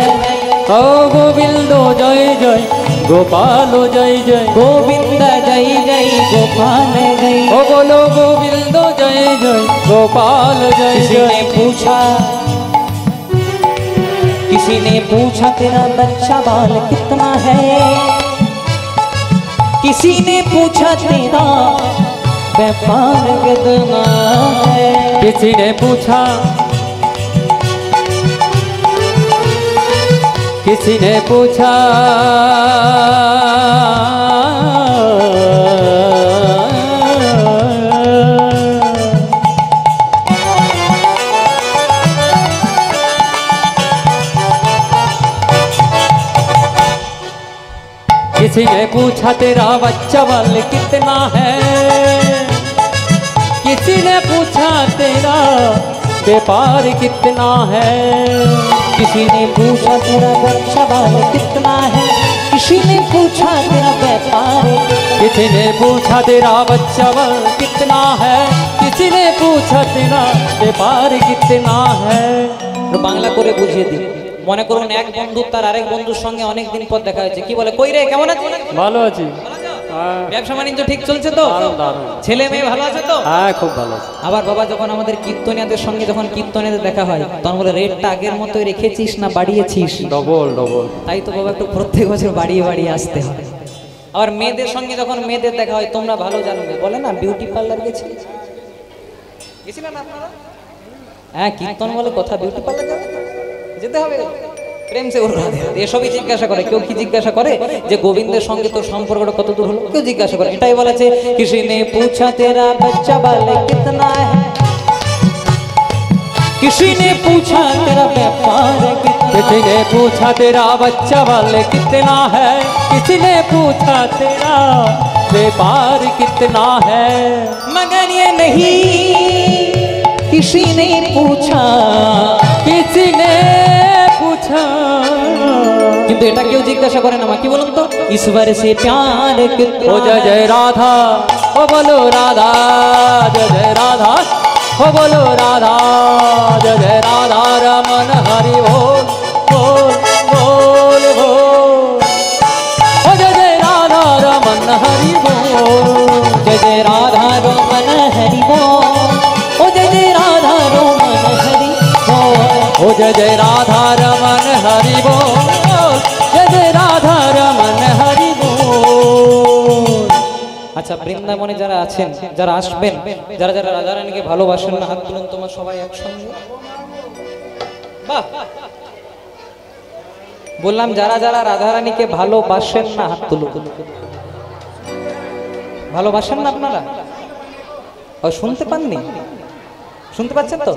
ओ गोविंद जय जय गोपाल जय जय गोविंद जय जय गोपाल जय। ओ बोलो गोविंद जय जय गोपाल जय किसी जय ने पूछा तेरा बच्चा बाल कितना है, किसी ने पूछा तेरा व्यापार कितना है, किसी ने पूछा, किसी ने पूछा किसी ने पूछा तेरा बच्चा बल कितना है, किसी ने पूछा तेरा व्यापार कितना है, किसी ने पूछा तेरा बच्चा बाल कितना है, किसी ने पूछा तेरा व्यापार, किसी ने पूछा तेरा बच्चा बल कितना है, किसी ने पूछा तेरा व्यापार कितना है। বাংলা করে বুঝিয়ে দিই। মনে করুন এক বন্ধু তার আরেক বন্ধুর সঙ্গে অনেক দিন পর দেখা হয়েছে, কি বলে কই রে কেমন আছিস? ভালো আছি। ব্যবসা বাণিজ্য ঠিক চলছে তো? ছেলে মেয়ে ভালো আছে তো? হ্যাঁ খুব ভালো আছে। আবার বাবা যখন আমাদের কীর্তনিয়াদের সঙ্গে যখন কীর্তনিয়াদের দেখা হয় তখন বলে রেটটা আগের মতোই রেখেছিস না বাড়িয়েছিস? Double double. তাই তো বাবা একটু প্রত্যেক বছর বাড়িয়ে বাড়িয়ে আসতে হয়। আবার মেয়েদের সঙ্গে যখন মেয়েদের দেখা হয় তোমরা ভালো জানবে, বলে না বিউটি পার্লার গেছিলেন না আপনারা? হ্যাঁ কীর্তন বলে কথা, বিউটি পার্লার যেতে হবে, প্রেম সে এসবই জিজ্ঞাসা করে। কেউ কি জিজ্ঞাসা করে যে গোবিন্দের সঙ্গে তোর সম্পর্কটা কত দূর হলো? কেউ জিজ্ঞাসা করে। এটাই বলেছে কিসি নে পুছা তেরা বাচ্চা বালে কিতনা হ্যায়, किसी ने पूछा तेरा व्यापार कितना, किसी ने पूछा तेरा बच्चा बल कितना है, किसी ने पूछा तेरा व्यापार कितना है, मगर ये नहीं किसी ने पूछा, किसी ने पूछा। কিন্তু এটা কেউ জিজ্ঞাসা করে না। মা কি বলুন তো, ईश्वर से प्यार कितना, ओ जय जय राधा, ओ बोलो राधा, जय जय राधा, ओ बोलो राधा, जय जय राधा रमन हरि बोल बोल बोल बोल, ओ जय जय राधा रमन हरि बोल, जय जय राधा रमन हरि बोल, ओ जय जय राधा रमन हरि बोल, ओ जय जय राधा रमन हरि बोल, जय जय राधा रमन हरि बोल। আচ্ছা বৃন্দাবনে যারা আছেন, যারা আসবেন, যারা যারা রাধারানীকে ভালোবাসেন না হাত তুলুন তোমার সবাই একসঙ্গে। বাহ, বললাম যারা যারা রাধারানীকে ভালোবাসেন না হাত তুলুন। ভালোবাসেন না আপনারা? ও শুনতে পাননি? শুনতে পাচ্ছেন তো?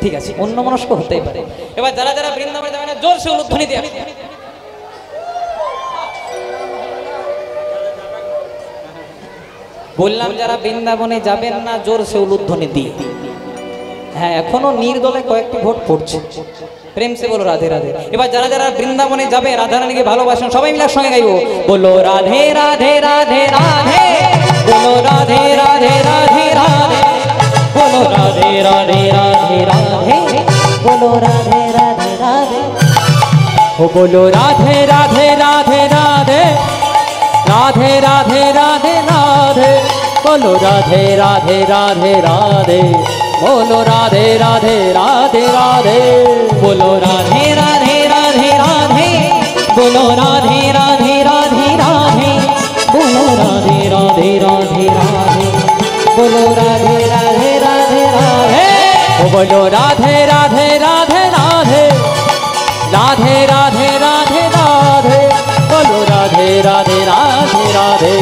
ঠিক আছে, অন্য মনস্ক হতেই পারে। এবার যারা যারা বৃন্দাবনে যাবেন জোরসে উলুধ্বনি দিয়ে বললাম, যারা বৃন্দাবনে যাবেন না জোরসে উলুধ্বনি দিয়ে। হ্যাঁ এখনো নির্দলে কয়েকটি ভোট পড়ছে। প্রেম সে বলো রাধে রাধে। এবার যারা যারা বৃন্দাবনে যাবে রাধারানীকে ভালোবাসেন সবাই মিলে সঙ্গে গাইবো, বলো রাধে রাধে রাধে রাধে, বলো রাধে রাধে রাধে রাধে, বলো রাধে রাধে রাধে রাধে, বলো রাধে রাধে রাধে, ओ बोलो राधे राधे राधे राधे, राधे राधे राधे राधे, बोलो राधे राधे राधे राधे, बोलो राधे राधे राधे राधे, बोलो राधे राधे राधे राधे, बोलो राधे राधे राधे राधे, बोलो राधे राधे राधे राधे, बोलो राधे राधे राधे राधे, ओ बोलो राधे राधे राधे राधे, राधे राधे राधे राधे, बोलो राधे राधे राधे राधे,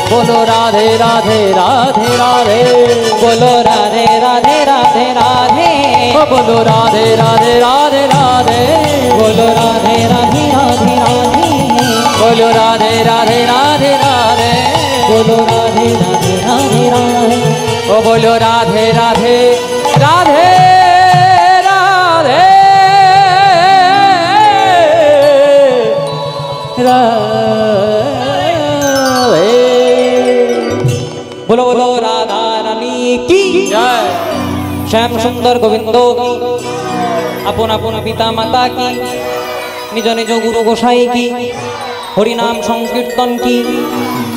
बोलो राधे राधे राधे राधे, बोलो राधे राधे राधे राधे, ओ बोलो राधे राधे राधे राधे, बोलो राधे राधे राधे राधे, बोलो राधे राधे राधे राधे, बोलो राधे राधे राधे राधे, ओ बोलो राधे राधे राधे राधे राधे, बोलो बोलो राधा रानी की जय। শ্যাম সুন্দর গোবিন্দ কি, আপন আপন পিতা মাতা কি, নিজ নিজ গুরু গোসাই কি, হরিনাম সংকীর্তন কি,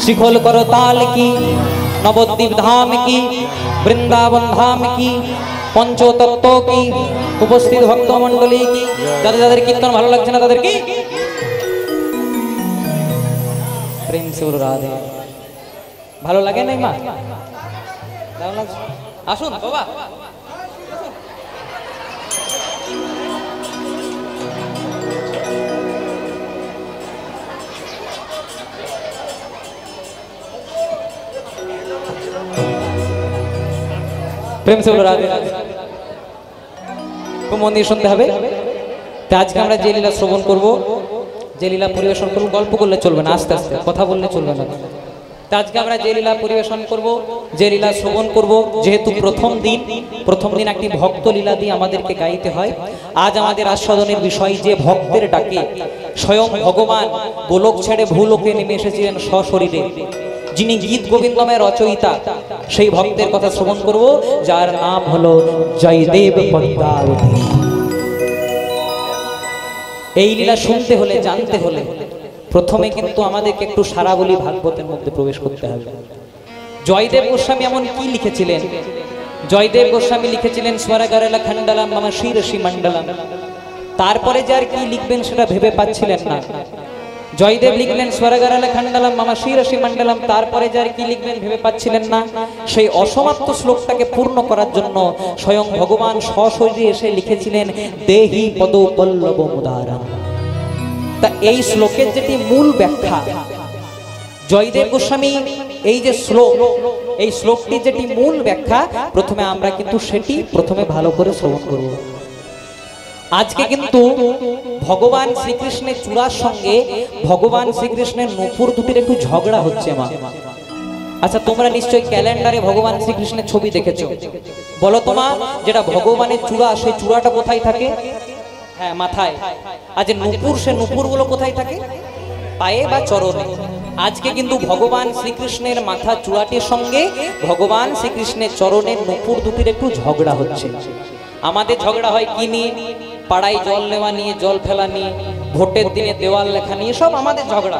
শিখল কর তাল কি, নবদ্বীপ ধাম কি, বৃন্দাবন ধাম কি, পঞ্চতত্ত্ব কি, উপস্থিত ভক্ত মন্ডলী কি, যাদের যাদের কীর্তন ভালো লাগছে না তাদের কি প্রেম সে বলো রাধে। ভালো লাগে নাই মা? ভালো লাগছে? আসুন বাবা। প্রেম সে বলো রাধে রাধে। খুব মন দিয়ে শুনতে হবে। তো আজকে আমরা যে লীলা শ্রবণ করব, যে লীলা পরিবেশন করব, গল্প করলে চলবে না, আস্তে আস্তে কথা বললে চলবে না। তো আজকে আমরা যে লীলা পরিবেশন করব, যে লীলা শ্রবণ করব, যেহেতু প্রথম দিন একটি ভক্ত লীলা দিয়ে আমাদেরকে গাইতে হয়। আজ আমাদের আস্বাদনের বিষয় যে ভক্তের ডাকে স্বয়ং ভগবান গোলক ছেড়ে ভূলোকে নেমে এসেছিলেন সশরীরে, যিনি গীত গোবিন্দমের রচয়িতা, সেই ভক্তের কথা শ্রবণ করব, যার নাম হলো জয়দেব পদ্মাবতী। এই লীলা শুনতে হলে, জানতে হলে প্রথমে কিন্তু আমাদেরকে একটু সারাবলি ভাগবতের মধ্যে প্রবেশ করতে হবে। জয়দেব গোস্বামী এমন কি লিখেছিলেন? জয়দেব গোস্বামী লিখেছিলেন স্বরগরল খণ্ডলম মম শিরসি মণ্ডলম। তারপরে যে আর কি লিখবেন সেটা ভেবে পাচ্ছিলেন না। জয়দেব লিখলেন স্বরগরল খণ্ডলম মম শিরসি মণ্ডলম, তারপরে যে আর কি লিখবেন ভেবে পাচ্ছিলেন না। সেই অসমাপ্ত শ্লোকটাকে পূর্ণ করার জন্য স্বয়ং ভগবান সশরীরে এসে লিখেছিলেন দেহি পদপল্লব মুদারম। তা এই শ্লোকের যেটি মূল ব্যাখ্যা, জয়দেব গোস্বামী এই যে শ্লোক, এই শ্লোকটি যেটি মূল ব্যাখ্যা, প্রথমে আমরা কিন্তু সেটি প্রথমে ভালো করে শ্রবণ করব। আজকে কিন্তু ভগবান শ্রীকৃষ্ণের চূড়ার সঙ্গে ভগবান শ্রীকৃষ্ণের নূপুর দুটির একটু ঝগড়া হচ্ছে মা। আচ্ছা, তোমরা নিশ্চয়ই ক্যালেন্ডারে ভগবান শ্রীকৃষ্ণের ছবি দেখেছো। বলো তোমা, যেটা ভগবানের চূড়া, সেই চূড়াটা কোথায় থাকে? হ্যাঁ, মাথায়। আজ নূপুর, সে নূপুর গুলো কোথায় থাকে? পায়ে বা চরণে। আজকে কিন্তু ভগবান শ্রীকৃষ্ণের মাথা চূড়াটির সঙ্গে ভগবান শ্রীকৃষ্ণের চরণের নূপুর দুটির একটু ঝগড়া হচ্ছে। আমাদের ঝগড়া হয় কি নিয়ে? পাড়ায় জল নেওয়া নিয়ে, জল ফেলা নিয়ে, ভোটের দিনে দেওয়াল লেখা নিয়ে, সব আমাদের ঝগড়া।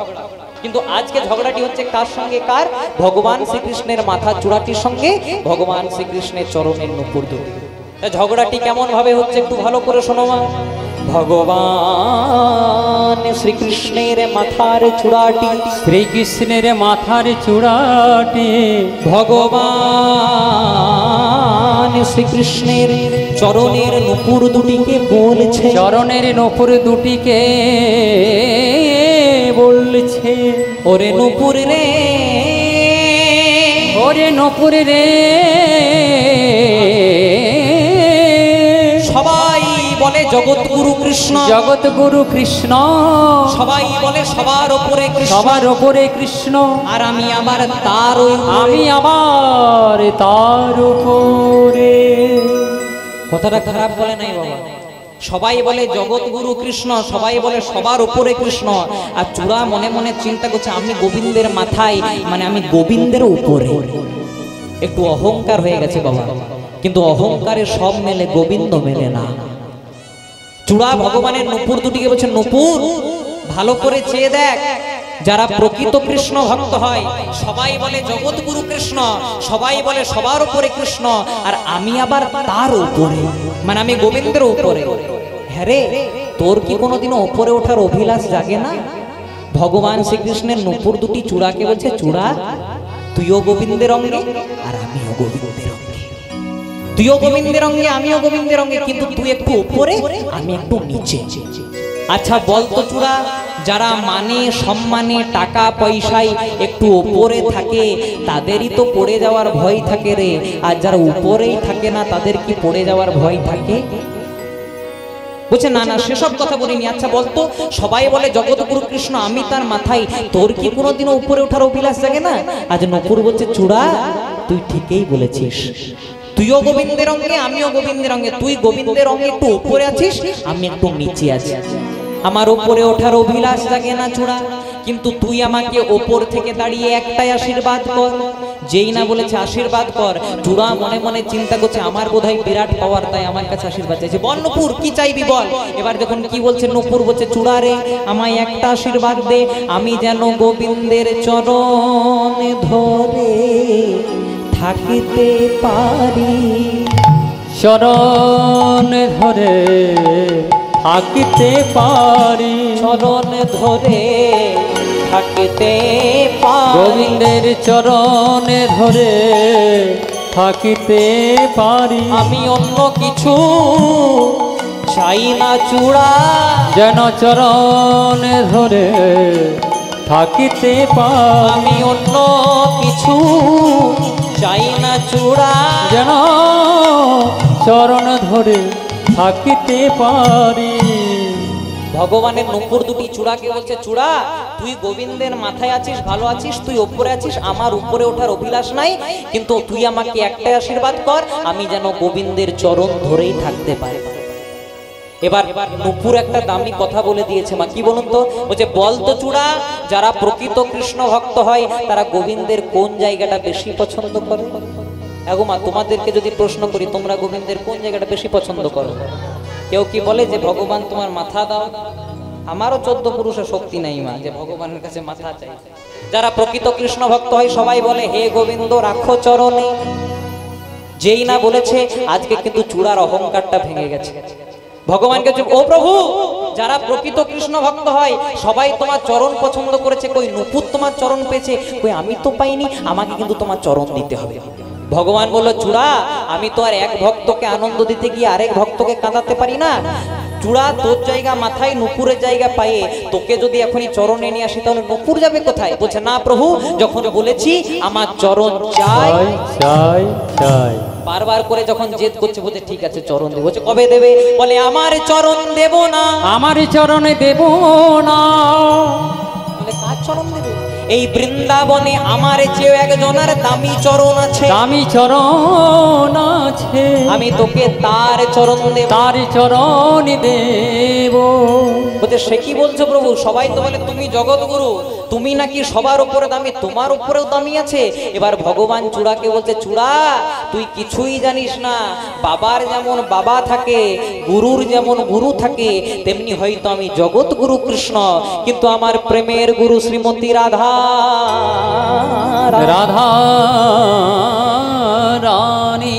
কিন্তু আজকে ঝগড়াটি হচ্ছে কার সঙ্গে? কার? ভগবান শ্রীকৃষ্ণের মাথা চূড়াটির সঙ্গে ভগবান শ্রীকৃষ্ণের চরণের নূপুর দুটি। ঝগড়াটি কেমন ভাবে হচ্ছে একটু ভালো করে শোনো মা। ভগবান শ্রীকৃষ্ণের মাথার চূড়াটি, শ্রীকৃষ্ণের মাথার চূড়াটি, ভগবান শ্রীকৃষ্ণের চরণের নূপুর দুটিকে বলছে, চরণের নূপুর দুটিকে বলছে, ওরে নূপুর রে, ওরে নূপুর রে। সবাই বলে জগৎগুরু কৃষ্ণ, জগৎগুরু কৃষ্ণ, সবাই বলে সবার ওপরে কৃষ্ণ, সবার ওপরে কৃষ্ণ, আর আমি আবার তার, আমি আবার তার উপরে। কথাটা খারাপ বলে নাই বাবা। সবাই বলে জগৎগুরু কৃষ্ণ, সবাই বলে সবার উপরে কৃষ্ণ, আর চূড়া মনে মনে চিন্তা করছে আমি গোবিন্দের মাথায়, মানে আমি গোবিন্দের উপরে। একটু অহংকার হয়ে গেছে বাবা, কিন্তু অহংকারে সব মেলে, গোবিন্দ মেলে না। চূড়া ভগবানের নূপুর দুটিকে বলছে, নূপুর ভালো করে চেয়ে দেখ। যারা প্রকৃত কৃষ্ণ ভক্ত হয় সবাই বলে জগৎগুরু কৃষ্ণ, সবাই বলে সবার উপরে কৃষ্ণ, আর আমি আবার তার উপরে, মানে আমি গোবিন্দের উপরে। হ্যাঁ রে, তোর কি কোনোদিনও উপরে ওঠার অভিলাষ জাগে না? ভগবান শ্রীকৃষ্ণের নূপুর দুটি চূড়াকে বলছে, চূড়া তুইও গোবিন্দের অঙ্গে আর আমিও গোবিন্দের অঙ্গে, তুইও গোবিন্দের অঙ্গে আমিও গোবিন্দের অঙ্গে, কিন্তু তুই একটু উপরে আমি একটু নিচে। আচ্ছা বলতো চূড়া, যারা মানে সম্মানে টাকা পয়সায় একটু উপরে থাকে তাদেরই তো পড়ে যাওয়ার ভয় থাকে রে, আর যারা উপরেই থাকে না তাদের কি পড়ে যাওয়ার ভয় থাকে? বলছে না না, সেসব কথা বলিনি। আচ্ছা বলতো, সবাই বলে জগৎগুরু কৃষ্ণ, আমি তার মাথায়, তোর কি কোনোদিনও উপরে ওঠার অভিলাষ জাগে না? আজ নূপুর বলছে, চূড়া তুই ঠিকই বলেছিস, তুইও গোবিন্দের অঙ্গে আমিও গোবিন্দের অঙ্গে, তুই গোবিন্দের অঙ্গে একটু উপরে আছিস, আমি একটু নিচে আছি। আমার উপরে ওঠার অভিলাষ জাগে না চূড়া, কিন্তু তুই আমাকে ওপর থেকে দাঁড়িয়ে একটাই আশীর্বাদ কর, যেই না বলেছে আশীর্বাদ কর, চূড়া মনে মনে চিন্তা করছে আমার বোধহয় বিরাট পাওয়ার, তাই আমার কাছে আশীর্বাদ চাইছে। বল নূপুর কি চাইবি বল। এবার যখন কি বলছে নূপুর বলছে চূড়া রে আমায় একটা আশীর্বাদ দে, আমি যেন গোবিন্দের চরণ ধরে থাকিতে পারি। চরণ ধরে থাকিতে পারি, চরণ ধরে থাকিতে পারি। গোবিন্দের চরণ ধরে থাকিতে পারি। আমি অন্য কিছু চাই না চূড়া, যেন চরণ ধরে থাকিতে পারি। আমি অন্য কিছু চাই না চূড়া, যেন চরণ ধরে থাকিতে পারি। ভগবানের নূপুর দুটি চূড়াকে বলছে চূড়া তুই গোবিন্দের মাথায় আছিস, ভালো আছিস, তুই ওপরে আছিস, আমার উপরে ওঠার অভিলাষ নাই, কিন্তু তুই আমাকে একটাই আশীর্বাদ কর, আমি যেন গোবিন্দের চরণ ধরেই থাকতে পারি। এবার নূপুর একটা দামি কথা বলে দিয়েছে মা, কি বলুন তো, বলছে বল তো চূড়া, যারা প্রকৃত কৃষ্ণ ভক্ত হয় তারা গোবিন্দের কোন জায়গাটা বেশি পছন্দ করে? এগো মা, তোমাদেরকে যদি প্রশ্ন করি তোমরা গোবিন্দের কোন জায়গাটা বেশি পছন্দ করো? কেউ কি বলে যে ভগবান তোমার মাথা দাও? আমারও 14 পুরুষের শক্তি নেই মা যে ভগবানের কাছে মাথা চাই। যারা প্রকৃত কৃষ্ণ ভক্ত হয় সবাই বলে হে গোবিন্দ রাখো চরণে। যেই না বলেছে আজকে কিন্তু চূড়ার অহংকারটা ভেঙে গেছে। ভগবানকে ও প্রভু, যারা প্রকৃত কৃষ্ণ ভক্ত হয় সবাই তোমার চরণ পছন্দ করেছে, কই নূপুর তোমার চরণ পেয়েছে, কই আমি তো পাইনি, আমাকে কিন্তু তোমার চরণ দিতে হবে। ভগবান বলল চূড়া আমি তো আর এক ভক্তকে আনন্দ দিতে গিয়ে আরেক ভক্তকে কাঁদাতে পারি না। চূড়া তোর জায়গা মাথায়, নূপুরের জায়গা পায়ে, তোকে যদি এখনই চরণে নিয়ে আসি তাহলে নূপুর যাবে কোথায়? বলছে না প্রভু, যখন বলেছি আমার চরণ চাই চাই চাই, বারবার করে যখন জেদ করছে বলছে ঠিক আছে চরণ দেব। বলছে কবে দেবে? বলে আমার চরণ দেব না। আমার চরণে দেব না। বলে কার চরণ দেবে? এই বৃন্দাবনে আমার চেয়ে একজনের দামি চরণ আছে, দামি চরণ আছে, আমি তোকে তার চরণ দেব। তার চরণ দেব। বলছে সে কি বলছো প্রভু? সবাই তো বলে তুমি জগৎগুরু, তুমি নাকি সবার উপরে দামি, তোমার উপরেও দামি আছে। এবার ভগবান চূড়াকে বলছে চূড়া তুই কিছুই জানিস না, বাবার যেমন বাবা থাকে, গুরুর যেমন গুরু থাকে, তেমনি হয়তো আমি জগৎগুরু কৃষ্ণ, কিন্তু আমার প্রেমের গুরু শ্রীমতী রাধা রাধা রানী।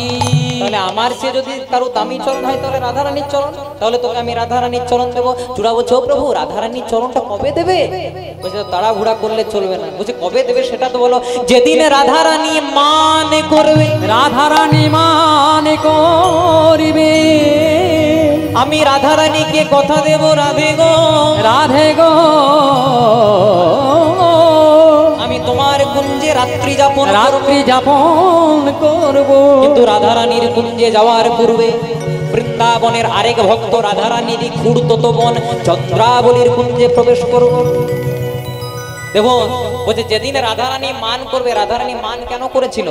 তাহলে আমার চেয়ে যদি কারো দামি চরণ হয় তাহলে রাধারানীর চরণ, তাহলে তোকে আমি রাধারানীর চরণ দেবো। চূড়া বলছে ও প্রভু রাধারানীর চরণটা কবে দেবে? বলছে তাড়াহুড়া করলে চলবে না। বলছে কবে দেবে সেটা তো বলো। যেদিন রাধারানী মান করবে, রাধারানী মান করিবে, আমি রাধারানীকে কথা দেব রাধে গো, রাধে গো আমি তোমার কুঞ্জে রাত্রি যাপন করব। রাত্রি যাপন করব। কিন্তু রাধারানীর কুঞ্জে যাওয়ার পূর্বে বৃন্দাবনের আরেক ভক্ত রাধারানীর ক্ষুরতবন চন্দ্রাবলীর কুঞ্জে প্রবেশ করব। দেখুন বলছে যেদিন রাধারানী মান করবে, রাধারানী মান কেন করেছিল?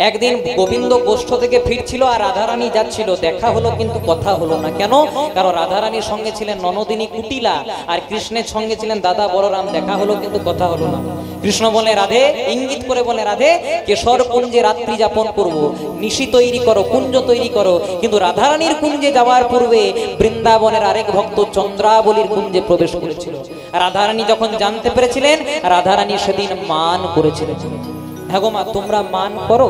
একদিন গোবিন্দ গোষ্ঠ থেকে ফিরছিল আর রাধারানী যাচ্ছিল, দেখা হলো কিন্তু কথা হলো না। কেন? কারণ রাধারানীর সঙ্গে ছিলেন ননদিনী কুটিলা আর কৃষ্ণের সঙ্গে ছিলেন দাদা বলরাম। দেখা হলো কিন্তু কথা হলো না। কৃষ্ণ বলে রাধে, ইঙ্গিত করে বলে রাধে কেশর কুঞ্জে রাত্রি যাপন করব, নিশি তৈরি করো, কুঞ্জ তৈরি করো। কিন্তু রাধারানীর কুঞ্জে যাওয়ার পূর্বে বৃন্দাবনের আরেক ভক্ত চন্দ্রাবলীর কুঞ্জে প্রবেশ করেছিল। রাধারানী যখন জানতে পেরেছিলেন, রাধারানী সেদিন মান করেছিলেন। হ্যাঁ গো মা, তোমরা মান করো?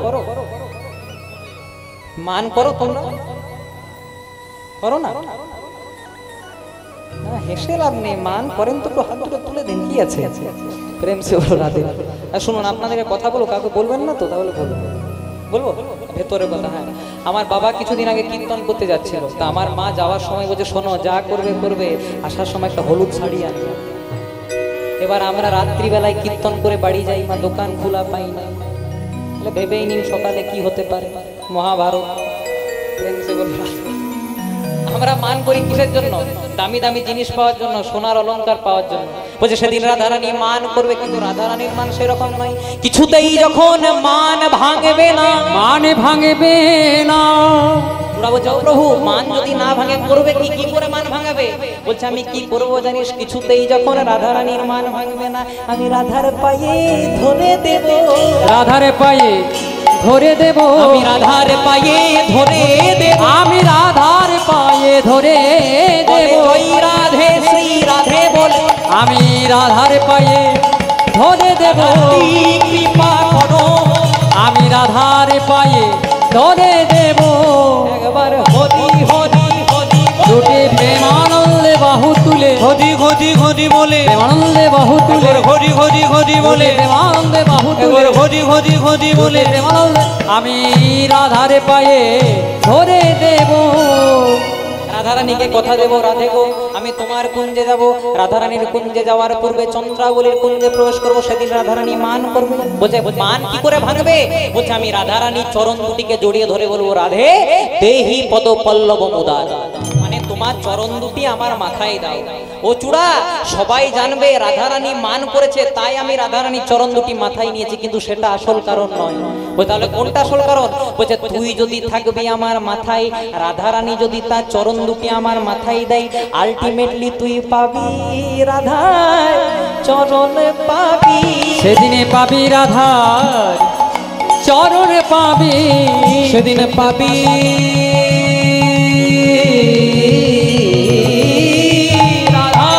মান করো তোমরা? করো না? হেসে লাভ নেই, মান করেন তো হাত দুটো তুলে দিন, কি আছে? প্রেম সে বলো রাধে। আর শুনুন আপনাদেরকে কথা বলো, কাউকে বলবেন না তো? তাহলে বলবো ভেতরে কথা। হ্যাঁ, আমার বাবা কিছুদিন আগে কীর্তন করতে যাচ্ছিল, তা আমার মা যাওয়ার সময় বলছে শোনো যা করবে করবে, আসার সময় একটা হলুদ শাড়ি আনবে। এবার আমরা রাত্রিবেলায় কীর্তন করে বাড়ি যাই, মা দোকান খোলা পাই না। ভেবেই নিন সকালে কি হতে পারে। মহাভারত। আমরা মান করি কিসের জন্য? দামি দামি জিনিস পাওয়ার জন্য, সোনার অলংকার পাওয়ার জন্য। বলছে সেদিন রাধারানী মান করবে, কিন্তু রাধারানীর মান সেরকম নয়। কিছুতেই যখন মান ভাঙবে না, মান ভাঙবে না, তোমরা বলছো "ও প্রভু মান যদি না ভাঙে করবে কি, কি করে মান ভাঙাবে?" বলছে আমি কি করবো জানিস, কিছুতেই যখন রাধারানীর মান ভাঙবে না, আমি রাধার পায়ে ধরে দেব, রাধারে পায়ে ধরে দেব, আমি রাধার পায়ে ধরে দেব, আমি রাধার পায়ে ধরে দেব, ওই রাধে শ্রী রাধে বলে আমি রাধার পায়ে ধরে দেব, কৃপা করো, আমি রাধার পায়ে ধরে দেব। একবার হরি হরি হরি দুটি প্রেমানন্দে বাহু তুলে, হরি হরি হরি বলে, প্রেমানন্দে বাহু তুলে, একবার হরি হরি হরি বলে, প্রেমানন্দে বাহু তুলে, একবার হরি হরি হরি বলে, প্রেমানন্দে আমি রাধারে পায়ে ধরে দেব। রাধারানীকে কথা দেব, রাধে গো আমি তোমার কুঞ্জে যাব, রাধারানীর কুঞ্জে যাওয়ার পূর্বে চন্দ্রাবলীর কুঞ্জে প্রবেশ করব, সেদিন রাধারানী মান করবে। বলছে মান কি করে ভাঙবে? বলছে আমি রাধারানীর চরণ দুটিকে জড়িয়ে ধরে বলবো, রাধে দেহি পদ পল্লব মুদার, মানে তোমার চরণ দুটি আমার মাথায় দাও। ও চূড়া, সবাই জানবে রাধারানী মান করেছে, তাই আমি রাধারানীর চরণ দুটি মাথায় নিয়েছি, কিন্তু সেটা আসল কারণ নয়। বলছে তাহলে কোনটা আসল কারণ? বলছে তুই যদি থাকবি আমার মাথায়, রাধারানী যদি তার চরণ দুটি আমার মাথায় দেয়, আলটিমেটলি তুই পাবি রাধার চরণ পাবি, সেদিনে পাবি রাধার চরণে পাবি, সেদিন পাবি রাধা।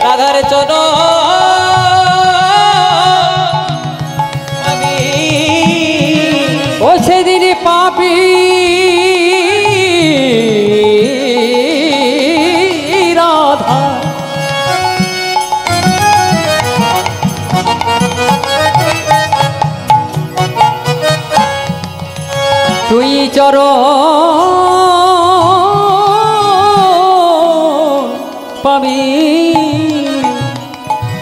রাধার চরণ পাবি, ও সেদিনে পাবি রাধা। তুই চরণ পাবি,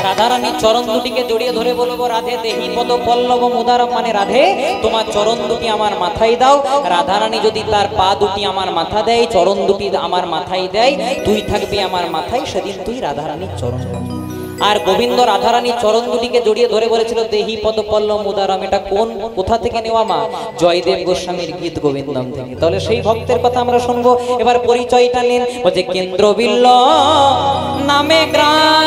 রাধারানীর চরণ দুটিকে জড়িয়ে ধরে বলবো, রাধে দেহি পদ পল্লব মুদার, মানে রাধে তোমার চরণ দুটি আমার মাথায় দাও। রাধারানী যদি তার পা দুটি আমার মাথা দেয়, চরণ দুটি আমার মাথায় দেয়, তুই থাকবি আমার মাথায়, সেদিন তুই রাধারানীর চরণ পাবি। আর গোবিন্দ রাধারানীর চরণ দুটিকে জড়িয়ে ধরে বলেছিল দেহি পদ পল্লব মুদারাম। এটা কোথা থেকে নেওয়া মা? জয়দেব গোস্বামীর গীত গোবিন্দম থেকে। তাহলে সেই ভক্তের কথা আমরা শুনবো। এবার পরিচয়টা নেন। বলছে কেন্দ্রবিল্ল নামে গ্রাম,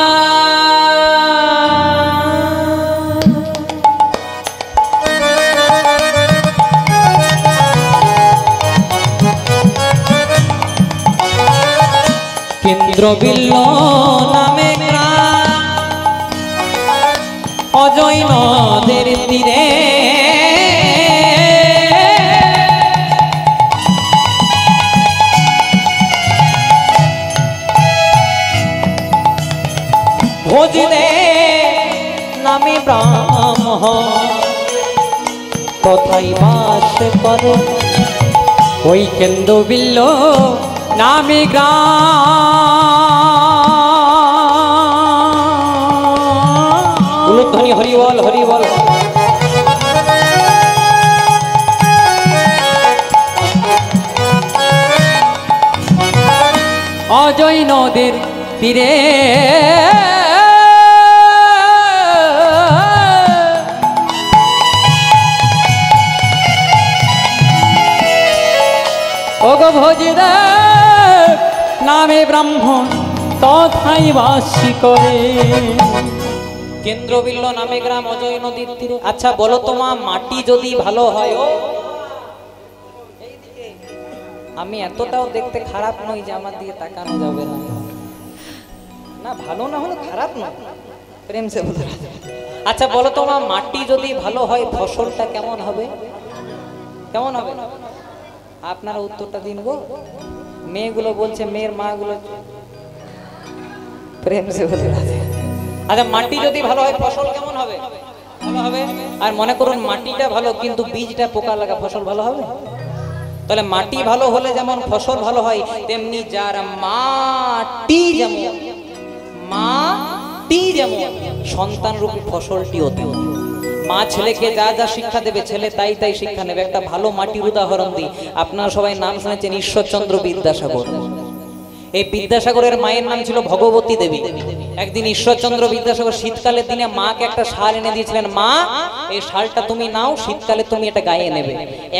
কেন্দ্রবিল্ল নামে গ্রাম, অজয় নদের তীরে, ভোজদে নামে ব্রাহ্মণ, কোথায় বাস করে ওই কেন্দ্রবিল্ল নামে গ্রাম। উলুধ্বনি হরি বল হরি বল। অজয় নদের তীরে, ওগো ভোজদেব নামে ব্রাহ্মণ তথাই বাসী করে। কেন্দ্রবিল্ল নামে গ্রাম, অজয় নদীর তীরে। আচ্ছা বলো তো মা, মাটি যদি ভালো হয়, ও আমি এতটাও দেখতে খারাপ নই যে আমার দিকে তাকানো যাবে না। না ভালো না হলে খারাপ না, প্রেম সে বলে। আচ্ছা বলো তো মা, মাটি যদি ভালো হয় ফসলটা কেমন হবে? কেমন হবে? আপনারা উত্তরটা দিন গো। মেয়েগুলো বলছে, মেয়ের মা গুলো প্রেম সে বলে। আচ্ছা মাটি যদি ভালো হয় ফসল কেমন হবে? ভালো হবে। আর মনে করুন মাটিটা ভালো কিন্তু বীজটা পোকা লাগা, ফসল ভালো হবে? তাহলে মাটি ভালো হলে যেমন ফসল ভালো হয়, তেমনি যার মাটি যেমন সন্তান রূপী ফসলটিও তেমন। মা ছেলেকে যা যা শিক্ষা দেবে, ছেলে তাই তাই শিক্ষা নেবে। একটা ভালো মাটির উদাহরণ দিই। আপনারা সবাই নাম শুনেছেন ঈশ্বরচন্দ্র বিদ্যাসাগর। এই বিদ্যাসাগরের মায়ের নাম ছিল ভগবতী দেবী। একদিন ঈশ্বরচন্দ্র বিদ্যাসাগর শীতকালের দিনে মাকে একটা শাল এনে দিয়েছিলেন, মা এই শালটা তুমি নাও, শীতকালে তুমি এটা গায়ে নেবে।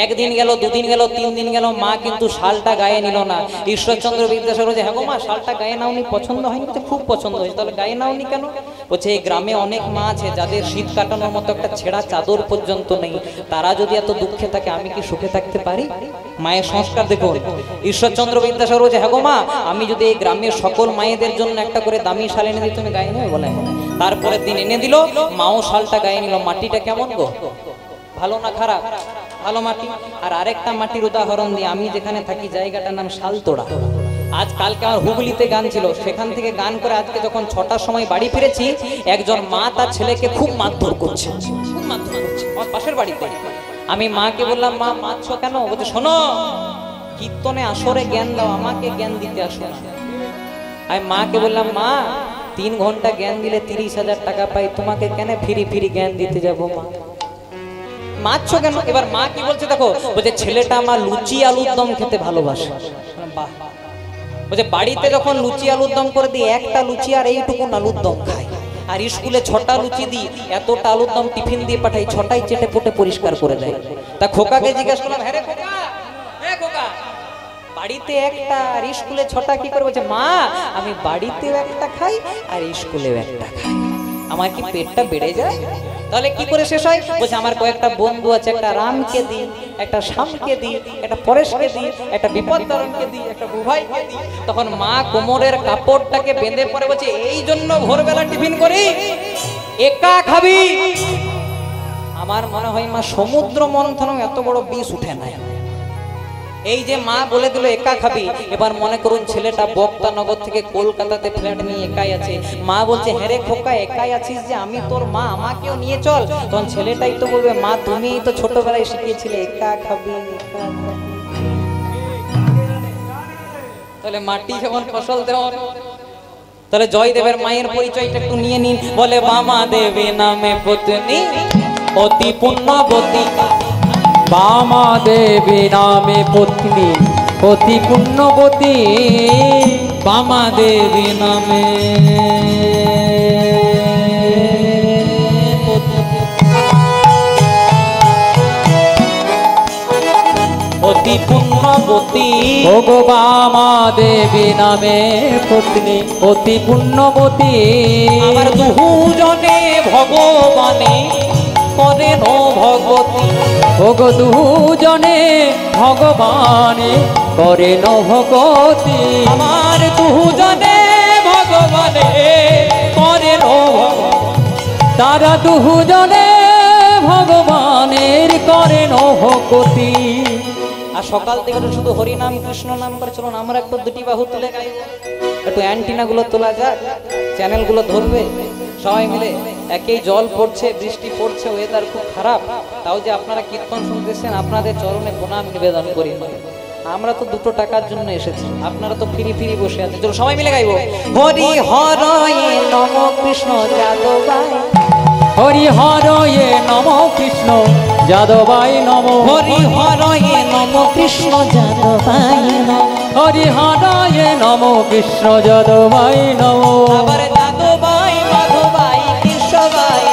একদিন গেল, দুদিন গেল, 3 দিন গেল, মা কিন্তু শালটা গায়ে নিল না। ঈশ্বরচন্দ্র বিদ্যাসাগর যে, হ্যাঁ গো মা, শালটা গায়ে নাওনি, পছন্দ হয়নি? খুব পছন্দ হয়েছে। তাহলে গায়ে নাওনি কেন? বলছে এই গ্রামে অনেক মা আছে যাদের শীত কাটানোর মতো একটা ছেঁড়া চাদর পর্যন্ত নেই, তারা যদি এত দুঃখে থাকে আমি কি সুখে থাকতে পারি? মায়ের সংস্কার দেখুন। ঈশ্বরচন্দ্র বিদ্যাসাগর বলছে, হ্যাঁ গো মা, আমি যদি এই গ্রামের সকল মায়েদের জন্য একটা করে দামি শাল এনে দিই, তুমি গায়ে নেবে? বলে তারপরের দিন এনে দিল, মাও শালটা গায়ে নিল। মাটিটা কেমন গো? ভালো না খারাপ? ভালো মাটি। আর আরেকটা মাটির উদাহরণ দিই, আমি যেখানে থাকি জায়গাটার নাম শালতোড়া। আজ কালকে আমার হুগলিতে গান ছিল, সেখান থেকে গান করে আজকে যখন 6টার সময় বাড়ি ফিরেছি, একজন মা তার ছেলেকে খুব মারধর করছে, খুব মারধর করছে আমার পাশের বাড়িতে। আমি মাকে বললাম, মা মারছো কেন? বলছে, শোনো, কীর্তনে আসরে জ্ঞান দাও, আমাকে জ্ঞান দিতে আসো না। আমি মাকে বললাম, মা 3 ঘন্টা জ্ঞান দিলে 30,000 টাকা পাই, তোমাকে কেন ফিরি ফিরি জ্ঞান দিতে যাবো? মা মারছো কেন? এবার মা কি বলছে দেখো, বলছে ছেলেটা আমার লুচি আলুর দম খেতে ভালোবাসে। বাহ। বলছে বাড়িতে যখন লুচি আলুর দম করে দিই, একটা লুচি আর এইটুকু আলুর দম খাই, আর স্কুলে 6টা লুচি দিই, এতটা আলুর দম টিফিন দিয়ে পাঠাই, 6টাই চেটে পুটে পরিষ্কার করে দেয়। তা খোকাকে জিজ্ঞেস করলাম, হ্যাঁ রে খোকা, হ্যাঁ খোকা, বাড়িতে একটা আর স্কুলে 6টা কি করে? বলছে মা, আমি বাড়িতেও একটা খাই আর স্কুলেও একটা খাই, আমার কি পেটটা বেড়ে যায়? তাহলে কি করে শেষ হয়? বলছে আমার কয়েকটা বন্ধু আছে, একটা রামকে দিই, একটা শ্যামকে দিই, একটা পরেশকে দিই, একটা বিপদতারণকে দিই, একটা বুভাইকে দিই। তখন মা কোমরের কাপড়টাকে বেঁধে পরে বলছে, এই জন্য ভোরবেলা টিফিন করি, একা খাবি। আমার মনে হয় মা সমুদ্র মন্থনও এত বড় বিষ উঠে নাই। এই যে মা বলে দিল একা খাবি, এবার মনে করুন ছেলেটা বক্তানগর থেকে কলকাতাতে ফ্ল্যাট নিয়ে একাই আছে। মা বলছে, হ্যাঁ রে খোকা, একাই আছিস যে, আমি তোর মা, আমাকেও নিয়ে চল। তখন ছেলেটাই তো বলবে, মা তুমিই তো ছোটবেলায় শিখিয়েছিলে একা খাবি, একা খাবি। তাহলে মাটি যেমন ফসল দেওয়ার, তাহলে জয়দেবের মায়ের পরিচয়টা একটু নিয়ে নিন। বলে বামা দেবী নামে পত্নী, অতি পুণ্যবতী। বামা দেবী নামে পত্নী, অতি পুণ্যবতী। বামা দেবী নামে অতি পুণ্যবতী। ওগো বামা দেবী নামে পত্নী, অতি পুণ্যবতী। আমার দুজনে ভগবানে করেন ভগবতী। ওগো দুজনে ভগবানে করেন ভগবতী। আমার দুজনে ভগবানে করেন ভগবতী। তারা দুজনে ভগবানের করেন ভগবতী। আর সকাল থেকে তো শুধু হরি নাম কৃষ্ণ নাম করে চলুন, আমরা একটু 2টি বাহু তুলে গাই, একটু অ্যান্টিনা গুলো তোলা যাক, চ্যানেল গুলো ধরবে সবাই মিলে। একেই জল পড়ছে, বৃষ্টি পড়ছে, ওয়েদার খুব খারাপ, তাও যে আপনারা কীর্তন শুনতেছেন, আপনাদের চরণে প্রণাম নিবেদন করি। আমরা তো 2টো টাকার জন্য এসেছি, আপনারা তো ফিরি ফিরি বসে আছেন। চলো সবাই মিলে গাইবো, হরি হরয়ে নম কৃষ্ণ যাদবায়। হরি হরয়ে নম কৃষ্ণ যাদবায় নম। হরি হরয়ে নম কৃষ্ণ যাদবায় নম। হরি হরয়ে নম কৃষ্ণ যাদবায় নম। আবার যাদবায় মাধবায় কেশবায়।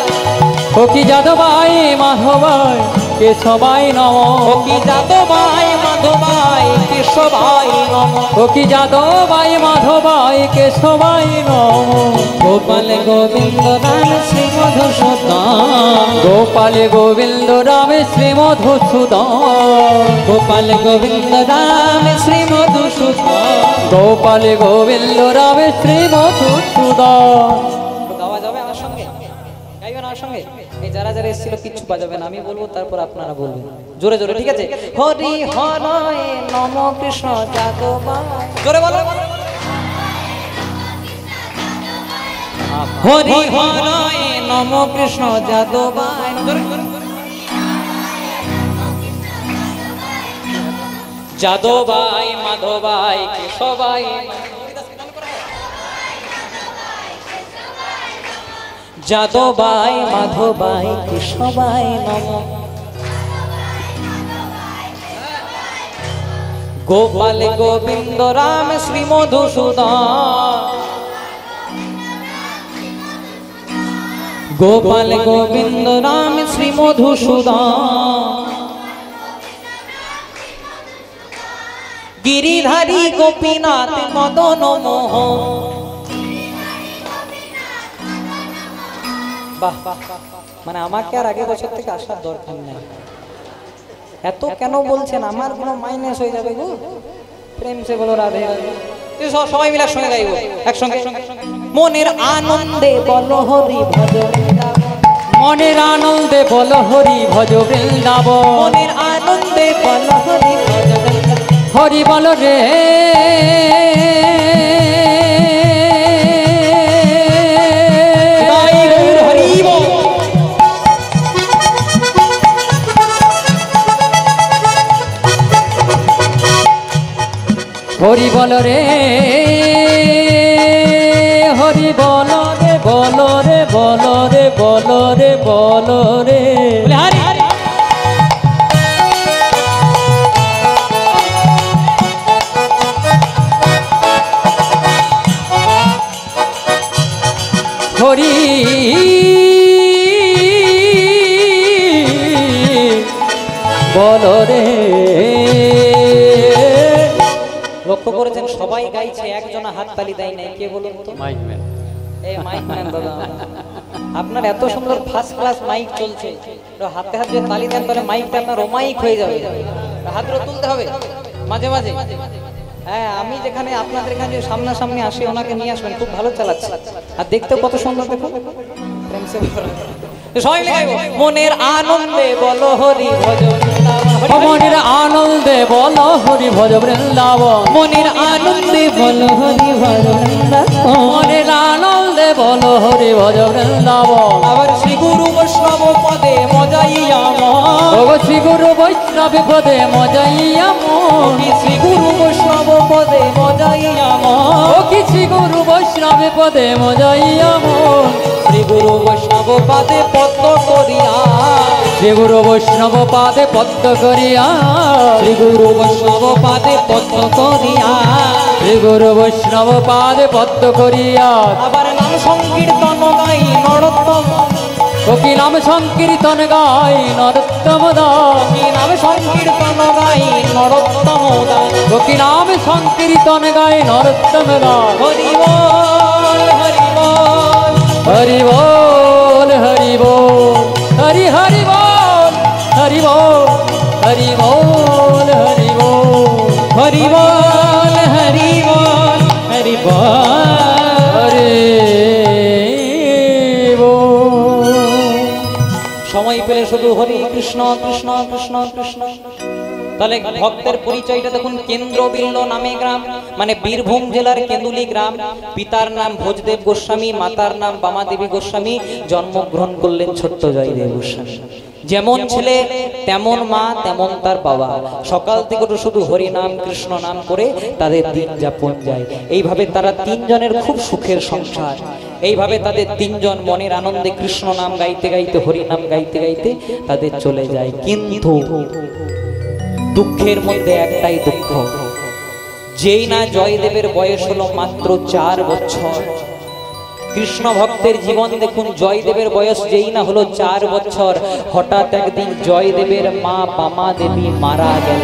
ও কি যাদবায় মাধবায় কেশবায় নম। ও কি যাদবায় মাধবায় কেশবায় নম। ও কি যাদবায় মাধবায় কেশবায় নম। গোপাল গোবিন্দ রাম শ্রী মধুসূদন। গোপাল গোবিন্দ রাম শ্রী মধুসূদন। গোপাল গোবিন্দ রাম শ্রী মধুসূদন। গোপাল গোবিন্দ রাম শ্রী মধুসূদন। গাওয়া যাবে আমার সঙ্গে? গাইবেন আমার সঙ্গে? এই যারা যারা এসেছিল কিচ্ছু বাজাবে না, আমি বলবো তারপর আপনারা বলবেন জোরে জোরে, ঠিক আছে? হরি হরয়ে নম কৃষ্ণ যাদবায়। জোরে বলো। হরি হরয়ে নম কৃষ্ণ যাদবায়। যাদবায় মাধবায় কেশবায়। যাদবায় মাধবায় কেশবায় নম। গোপাল গোবিন্দ রাম শ্রী মধুসূদন, গোপাল গোবিন্দ রাম শ্রী মধুসূদন, গিরিধারী গোপীনাথ মদন মোহন। বাহ, মানে আমাকে আর আগের বছর থেকে আসার দরকার নেই। এত কেন বলছেন? আমার কোনো মাইনাস হয়ে যাবে গো। প্রেম সে বলো রাধে রাধে। সবাই মিলে একসঙ্গে গাইবো, একসঙ্গে। মনের আনন্দে বল হরি ভজ বৃন্দাবন, মনের আনন্দে বল হরি ভজ বৃন্দাবন, মনের আনন্দে বল হরি ভজ বৃন্দাবন। হরি বল রে হরি বল। হরি বল রে হরি বল রে বল রে বল রে বল রে বল রে হরি হরি বল রে। লক্ষ্য করেছেন সবাই গাইছে, একজন হাত তালি দেয় নাই, কে বলুন তো? এই মাইক ম্যান দাদা, আপনার এত সুন্দর ফার্স্ট ক্লাস মাইক চলছে, তো হাতে হাত দিয়ে তালি দেন তাহলে মাইকটা আপনার রোমাইক হয়ে যাবে। হাতগুলো তুলতে হবে মাঝে মাঝে। হ্যাঁ, আমি যেখানে আপনাদের এখানে যে সামনাসামনি আসি ওনাকে নিয়ে আসবেন, খুব ভালো চালাচ্ছে আর দেখতে কত সুন্দর দেখুন। প্রেম সে ভরা। তো সবাই মিলে গাইবো, মনের আনন্দে বলো হরি ভজ বৃন্দাবন, মনের আনন্দে বল হরি ভজ বৃন্দাবন, মনের আনন্দে বলো হরি ভজ বৃন্দাবন। মনের আনন্দে বল হরি ভজ বৃন্দাবন। আবার শ্রী গুরু বৈষ্ণব পদে মজাইয়া মন, ও শ্রী গুরু বৈষ্ণব পদে মজাইয়া মন, শ্রী গুরু বৈষ্ণব পদে মজাইয়া মন, ও কি শ্রী গুরু বৈষ্ণব পদে মজাইয়া মন, শ্রী গুরু বৈষ্ণব পদে পদ্ম করিয়া, শ্রী গুরু বৈষ্ণব পাদে পদ্ম করিয়া, শ্রী গুরু বৈষ্ণব পদে পদ্ম করিয়া, শ্রী গুরু বৈষ্ণব পাদে পদ্ম করিয়া। আবার নাম সংকীর্তন গাই নরোত্তম, ও কি নাম সংকীর্তন গাই নরোত্তম দাস, কি নাম সংকীর্তন গাই নরোত্তম দাস। ও কি নাম সংকীর্তন গাই নরোত্তম দাস। হরি বল হরি বল, হরি বল হরি বল, হরি হরি বল, হরি বল হরি বল, হরি বল হরি বল হরি বল, হরি বল। হরি বল। সময় পেলে শুধু হরি কৃষ্ণ কৃষ্ণ কৃষ্ণ কৃষ্ণ। তাহলে ভক্তের পরিচয়টা দেখুন, কেন্দ্রবিল্ল নামে গ্রাম, মানে বীরভূম জেলার কেন্দুলি গ্রাম। পিতার নাম ভোজদেব গোস্বামী, মাতার নাম বামাদেবী গোস্বামী। জন্মগ্রহণ করলেন ছোট্ট জয়দেব গোস্বামী। যেমন ছেলে তেমন মা, তেমন তার বাবা। সকাল থেকে তো শুধু হরি নাম কৃষ্ণ নাম করে তাদের দিন যাপন যায়। এইভাবে তারা তিনজনের খুব সুখের সংসার। এইভাবে তাদের তিনজন মনের আনন্দে কৃষ্ণ নাম গাইতে গাইতে, হরি নাম গাইতে গাইতে তাদের চলে যায়। কিন্তু দুঃখের মধ্যে একটাই দুঃখ, যেই না জয়দেবের বয়স হলো মাত্র 4 বছর। কৃষ্ণ ভক্তের জীবন দেখুন, জয়দেবের বয়স যেই না হলো 4 বছর, হঠাৎ একদিন জয়দেবের মা বামা দেবী মারা গেল।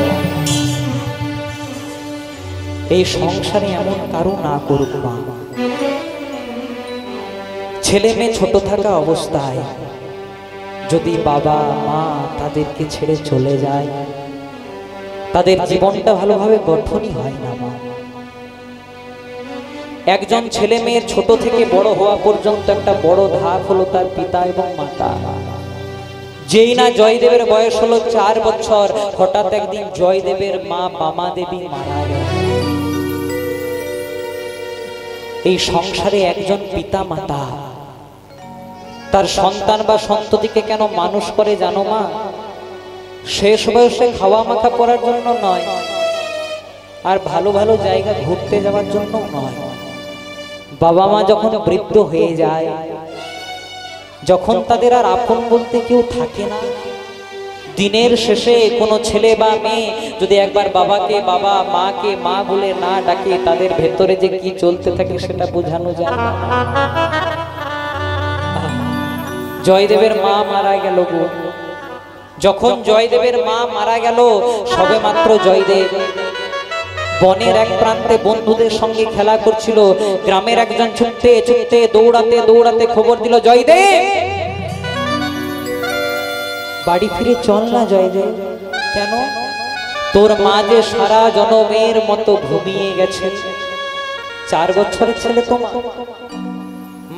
এই সংসারে এমন কারো না করুক মা। ছেলে মেয়ে ছোট থাকা অবস্থায় যদি বাবা মা তাদেরকে ছেড়ে চলে যায়, তাদের জীবনটা ভালোভাবে গঠনই হয় না মা। একজন ছেলে মেয়ের ছোট থেকে বড় হওয়া পর্যন্ত একটা বড় ধাপ হলো তার পিতা এবং মাতা। যেই না জয়দেবের বয়স হলো 4 বছর, হঠাৎ একদিন জয়দেবের মা বামা দেবী মারা গেল। এই সংসারে একজন পিতা মাতা তার সন্তান বা সন্ততিকে কেন মানুষ করে জানো মা? শেষ বয়সে খাওয়া মাখা করার জন্য নয়, আর ভালো ভালো জায়গা ঘুরতে যাওয়ার জন্য নয়। বাবা মা যখন বৃদ্ধ হয়ে যায়, যখন তাদের আর আপন বলতে কেউ থাকে না, দিনের শেষে কোনো ছেলে বা মেয়ে যদি একবার বাবাকে বাবা, মাকে মা বলে না ডাকে, তাদের ভেতরে যে কি চলতে থাকে সেটা বোঝানো যায় না। জয়দেবের মা মারা গেল গো। যখন জয়দেবের মা মারা গেল, সবে মাত্র জয়দেব বনের এক প্রান্তে বন্ধুদের সঙ্গে খেলা করছিল। গ্রামের একজন ছুটতে ছুটতে দৌড়াতে দৌড়াতে খবর দিল, জয়দেব বাড়ি ফিরে চল না জয়দেব। কেন? তোর মা যে সারা জনমের মতো ঘুমিয়ে গেছে। 4 বছরের ছেলে তোমার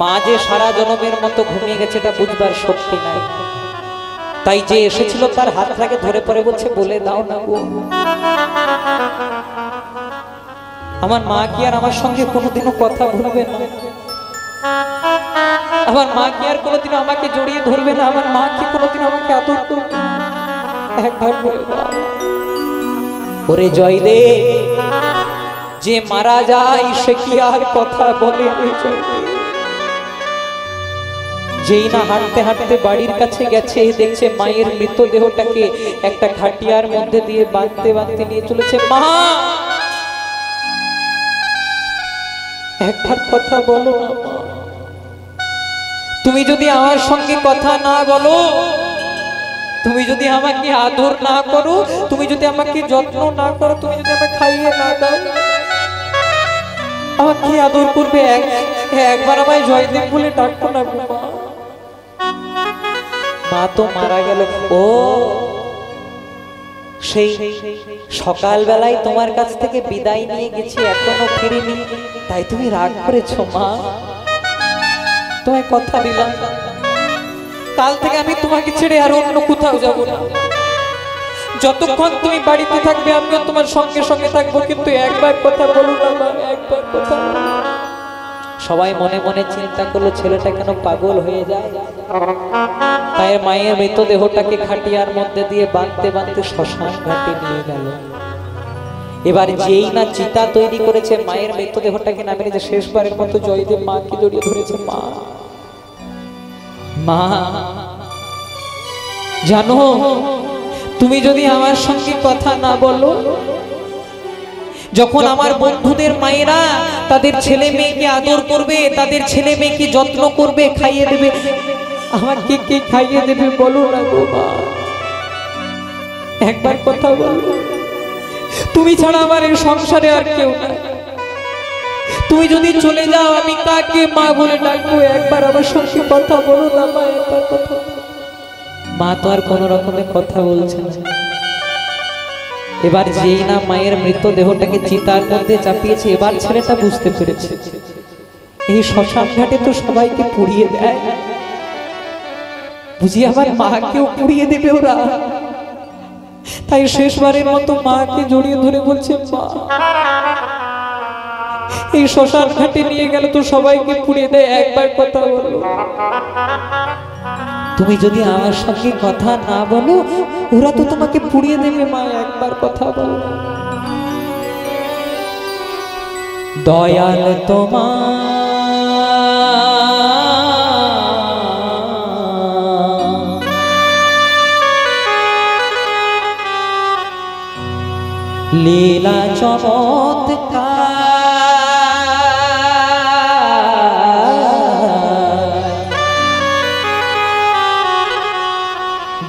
মা যে সারা জনমের মতো ঘুমিয়ে গেছে, এটা বুঝবার শক্তি নাই। তাই যে এসেছিল তার হাতটাকে ধরে পড়ে বলছে, বলে দাও না গো, আমার মা কি আর আমার সঙ্গে কোনোদিনও কথা বলবে না? আমার মা কি আর কোনোদিনও আমাকে জড়িয়ে ধরবে না? আমার মা কি কোনোদিন আমাকে আদর করবে? একবার বলে দাও। ওরে জয়দেব, যে মারা যায় সে কি আর কথা বলে? যেই না হাঁটতে হাঁটতে বাড়ির কাছে গেছে, দেখছে মায়ের মৃতদেহটাকে একটা খাটিয়ার মধ্যে দিয়ে বাঁধতে বাঁধতে নিয়ে চলেছে। মা, একবার কথা বলো না মা। তুমি যদি আমার সঙ্গে কথা না বলো, তুমি যদি আমাকে আদর না করো, তুমি যদি আমাকে যত্ন না করো, তুমি যদি আমাকে খাইয়ে না দাও, আমাকে আদর করবে? একবার আমায় জয়দেব বলে ডাকতো না মা। মা তো মারা গেল। ও, সেই সকালবেলায় তোমার কাছ থেকে বিদায় নিয়ে গেছি, এখনো ফিরিনি, তাই তুমি রাগ করেছো মা? তোমায় কথা দিলাম, কাল থেকে আমি তোমাকে ছেড়ে আর অন্য কোথাও যাব না। যতক্ষণ তুমি বাড়িতে থাকবে আমিও তোমার সঙ্গে সঙ্গে থাকবো, কিন্তু একবার কথা বলো না মা, একবার কথা বলো। সবাই মনে মনে চিন্তা করলো, ছেলেটা কেন পাগল হয়ে যায়। তাই মায়ের মৃতদেহটাকে খাটিয়ার মধ্যে দিয়ে বাঁধতে বাঁধতে শ্মশান ঘাটে নিয়ে গেল। এবার যেই না চিতা তৈরি করেছে, মায়ের মৃতদেহটাকে নামিয়ে যে শেষবারের মতো জয়দেব মাকে জড়িয়ে ধরেছে। মা, মা জানো, তুমি যদি আমার সঙ্গে কথা না বলো, যখন আমার বন্ধুদের মায়েরা তাদের ছেলে মেয়েকে আদর করবে, তাদের ছেলে মেয়েকে যত্ন করবে, খাইয়ে দেবে, আমাকে কে খাইয়ে দেবে বলো না গো মা? একবার কথা বলো। তুমি ছাড়া আমার এই সংসারে আর কেউ নাই। তুমি যদি চলে যাও, আমি কাকে মা বলে ডাকবো? একবার আমার সঙ্গে কথা বলো না মা, একবার কথা। মা তো আর কোন রকমের কথা বলছে না। এবার যেই না মায়ের মৃতদেহটাকে চিতার মধ্যে চাপিয়েছে, এবার ছেলেটা বুঝতে পেরেছে এই শ্মশান ঘাটে তো সবাইকে পুড়িয়ে দেয়, বুঝি আমার মাকেও পুড়িয়ে দেবে ওরা। তাই শেষবারের মতো মাকে জড়িয়ে ধরে বলছে, মা, এই শ্মশান ঘাটে নিয়ে গেলে তো সবাইকে পুড়িয়ে দেয়, একবার কথা বলো। তুমি যদি আমার সঙ্গে কথা না বলো, ওরা তো তোমাকে পুড়িয়ে দেবে মা, একবার কথা বলো। দয়াল তোমার লীলা চমৎকার,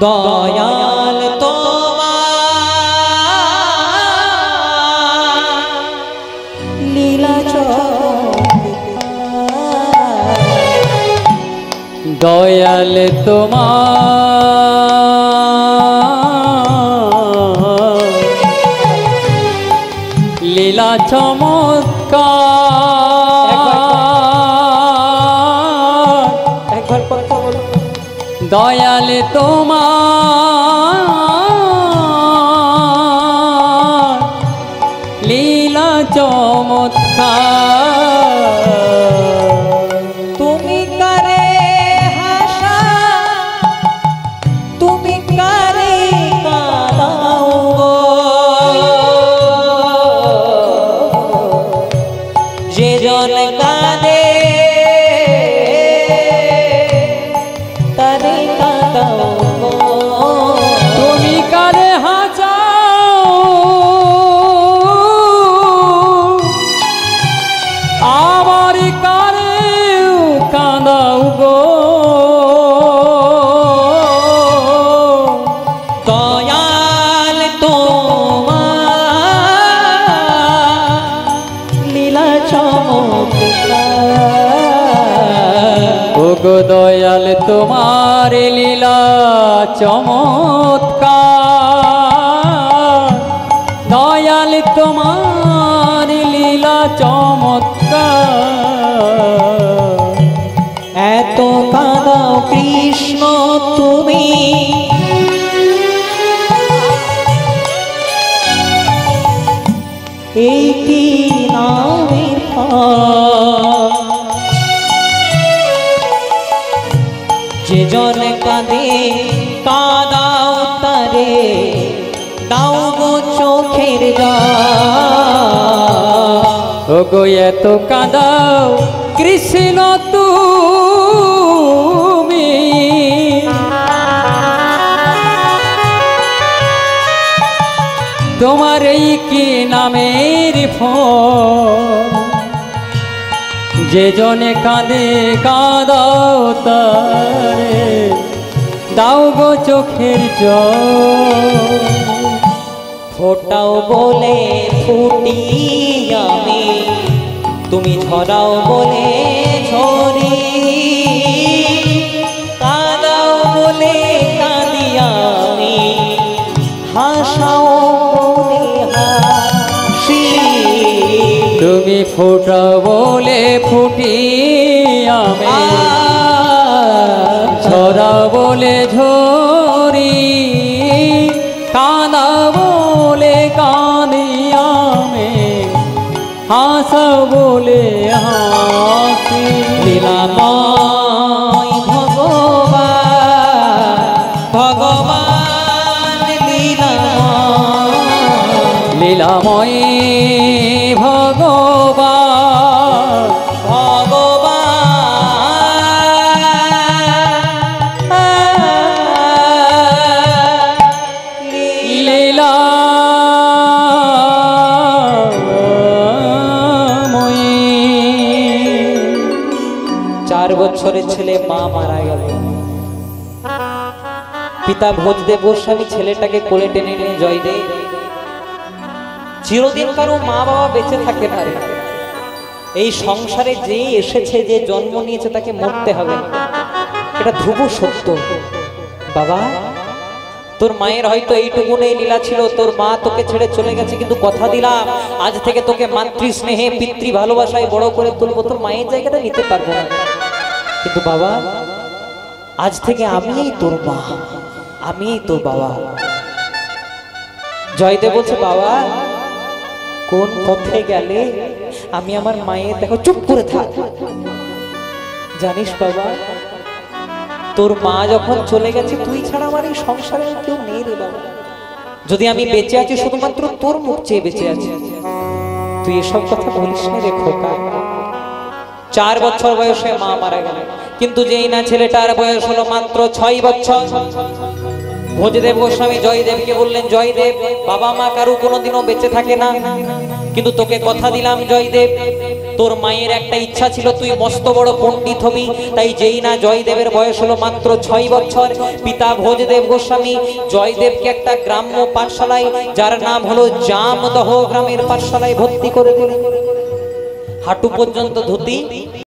দয়াল তোমার লীলা চমৎকার, দয়াল তোমার লীলা চমৎকার, একবার কথা বলো। দয়াল তোমার লীলা চমৎকার, তুমি কারে হাসা, তুমি কারে কাঁদাও গো, যে জন কাঁদে তারে কাঁদাও গো। তুমি চমৎকার। ও গো দয়াল তোমার লীলা চমৎকার, দয়াল তোমার লীলা চমৎকার। এত কাঁদাও কৃষ্ণ তুমি, এই কি নামের ফল? যে জন কাঁদে কাঁদাও তারে, দাও গো চোখের জল। ও গো এত কাঁদাও কৃষ্ণ তুমি, তোমার এই কি নামের ফল? যে জনে কাঁদে কাঁদাও তারে, দাও গো চোখের জল। ফোটাও বলে ফুটি আমি, তুমি ঝরাও বলে ঝরি, কাঁদাও বলে কাঁদি আমি, হাসাও বলে হাসি। তুমি ফোটা বলে ফুটি আমি, ঝরা বলে ঝরি, কাঁদা বলে কাঁদি আমি, হাসা বলে হাসি। লীলাময় ভগবান, ভগবান লীলাময়, লীলাময় ভগবান, লীলাময়ী। 4 বছরের ছেলে মা মারা গেল। পিতা ভোজদেব গোস্বামী ছেলেটাকে কোলে টেনে নিয়ে জয়দেব, চিরদিন কারো মা বাবা বেঁচে থাকে না রে। এই সংসারে যে এসেছে, যে জন্ম নিয়েছে, তাকে মরতে হবে, এটা ধ্রুব সত্য। বাবা, তোর মায়ের হয়তো এইটুকুনই লীলা ছিল, তোর মা তোকে ছেড়ে চলে গেছে, কিন্তু কথা দিলাম আজ থেকে তোকে মাতৃ স্নেহে পিতৃ ভালোবাসায় বড় করে তুলবো, তোর মায়ের জায়গাটা নিতে পারবো না। কিন্তু বাবা, আজ থেকে আমিই তোর মা, আমিই তোর বাবা। জয়দেব বলছে, বাবা কোন পথে গেলে আমি আমার মায়ের দেখো, চুপ করে থাক। জানিস বাবা, তোর মা যখন চলে গেছে, তুই ছাড়া আমার এই সংসারে আর কেউ নেই রে বাবা। যদি আমি বেঁচে আছি, শুধুমাত্র তোর মুখ চেয়ে বেঁচে আছি। তুই এসব কথা বলিস না রে খোকা। 4 বছর বয়সে মা মারা গেল, কিন্তু যেই না ছেলেটার বয়স হলো মাত্র 6 বছর, ভোজদেব গোস্বামী জয়দেবকে বললেন, জয়দেব, বাবা মা কারু কোনোদিনও বেঁচে থাকে না, কিন্তু তোকে কথা দিলাম জয়দেব, তোর মায়ের একটা ইচ্ছা ছিল তুই মস্ত বড় পণ্ডিত হবি। তাই যেই না জয়দেবের বয়স হলো মাত্র 6 বছর, পিতা ভোজদেব গোস্বামী জয়দেবকে একটা গ্রাম্য পাঠশালায়, যার নাম হলো জামদহ গ্রামের পাঠশালায় ভর্তি করে দিলেন। হাঁটু পর্যন্ত ধুতি,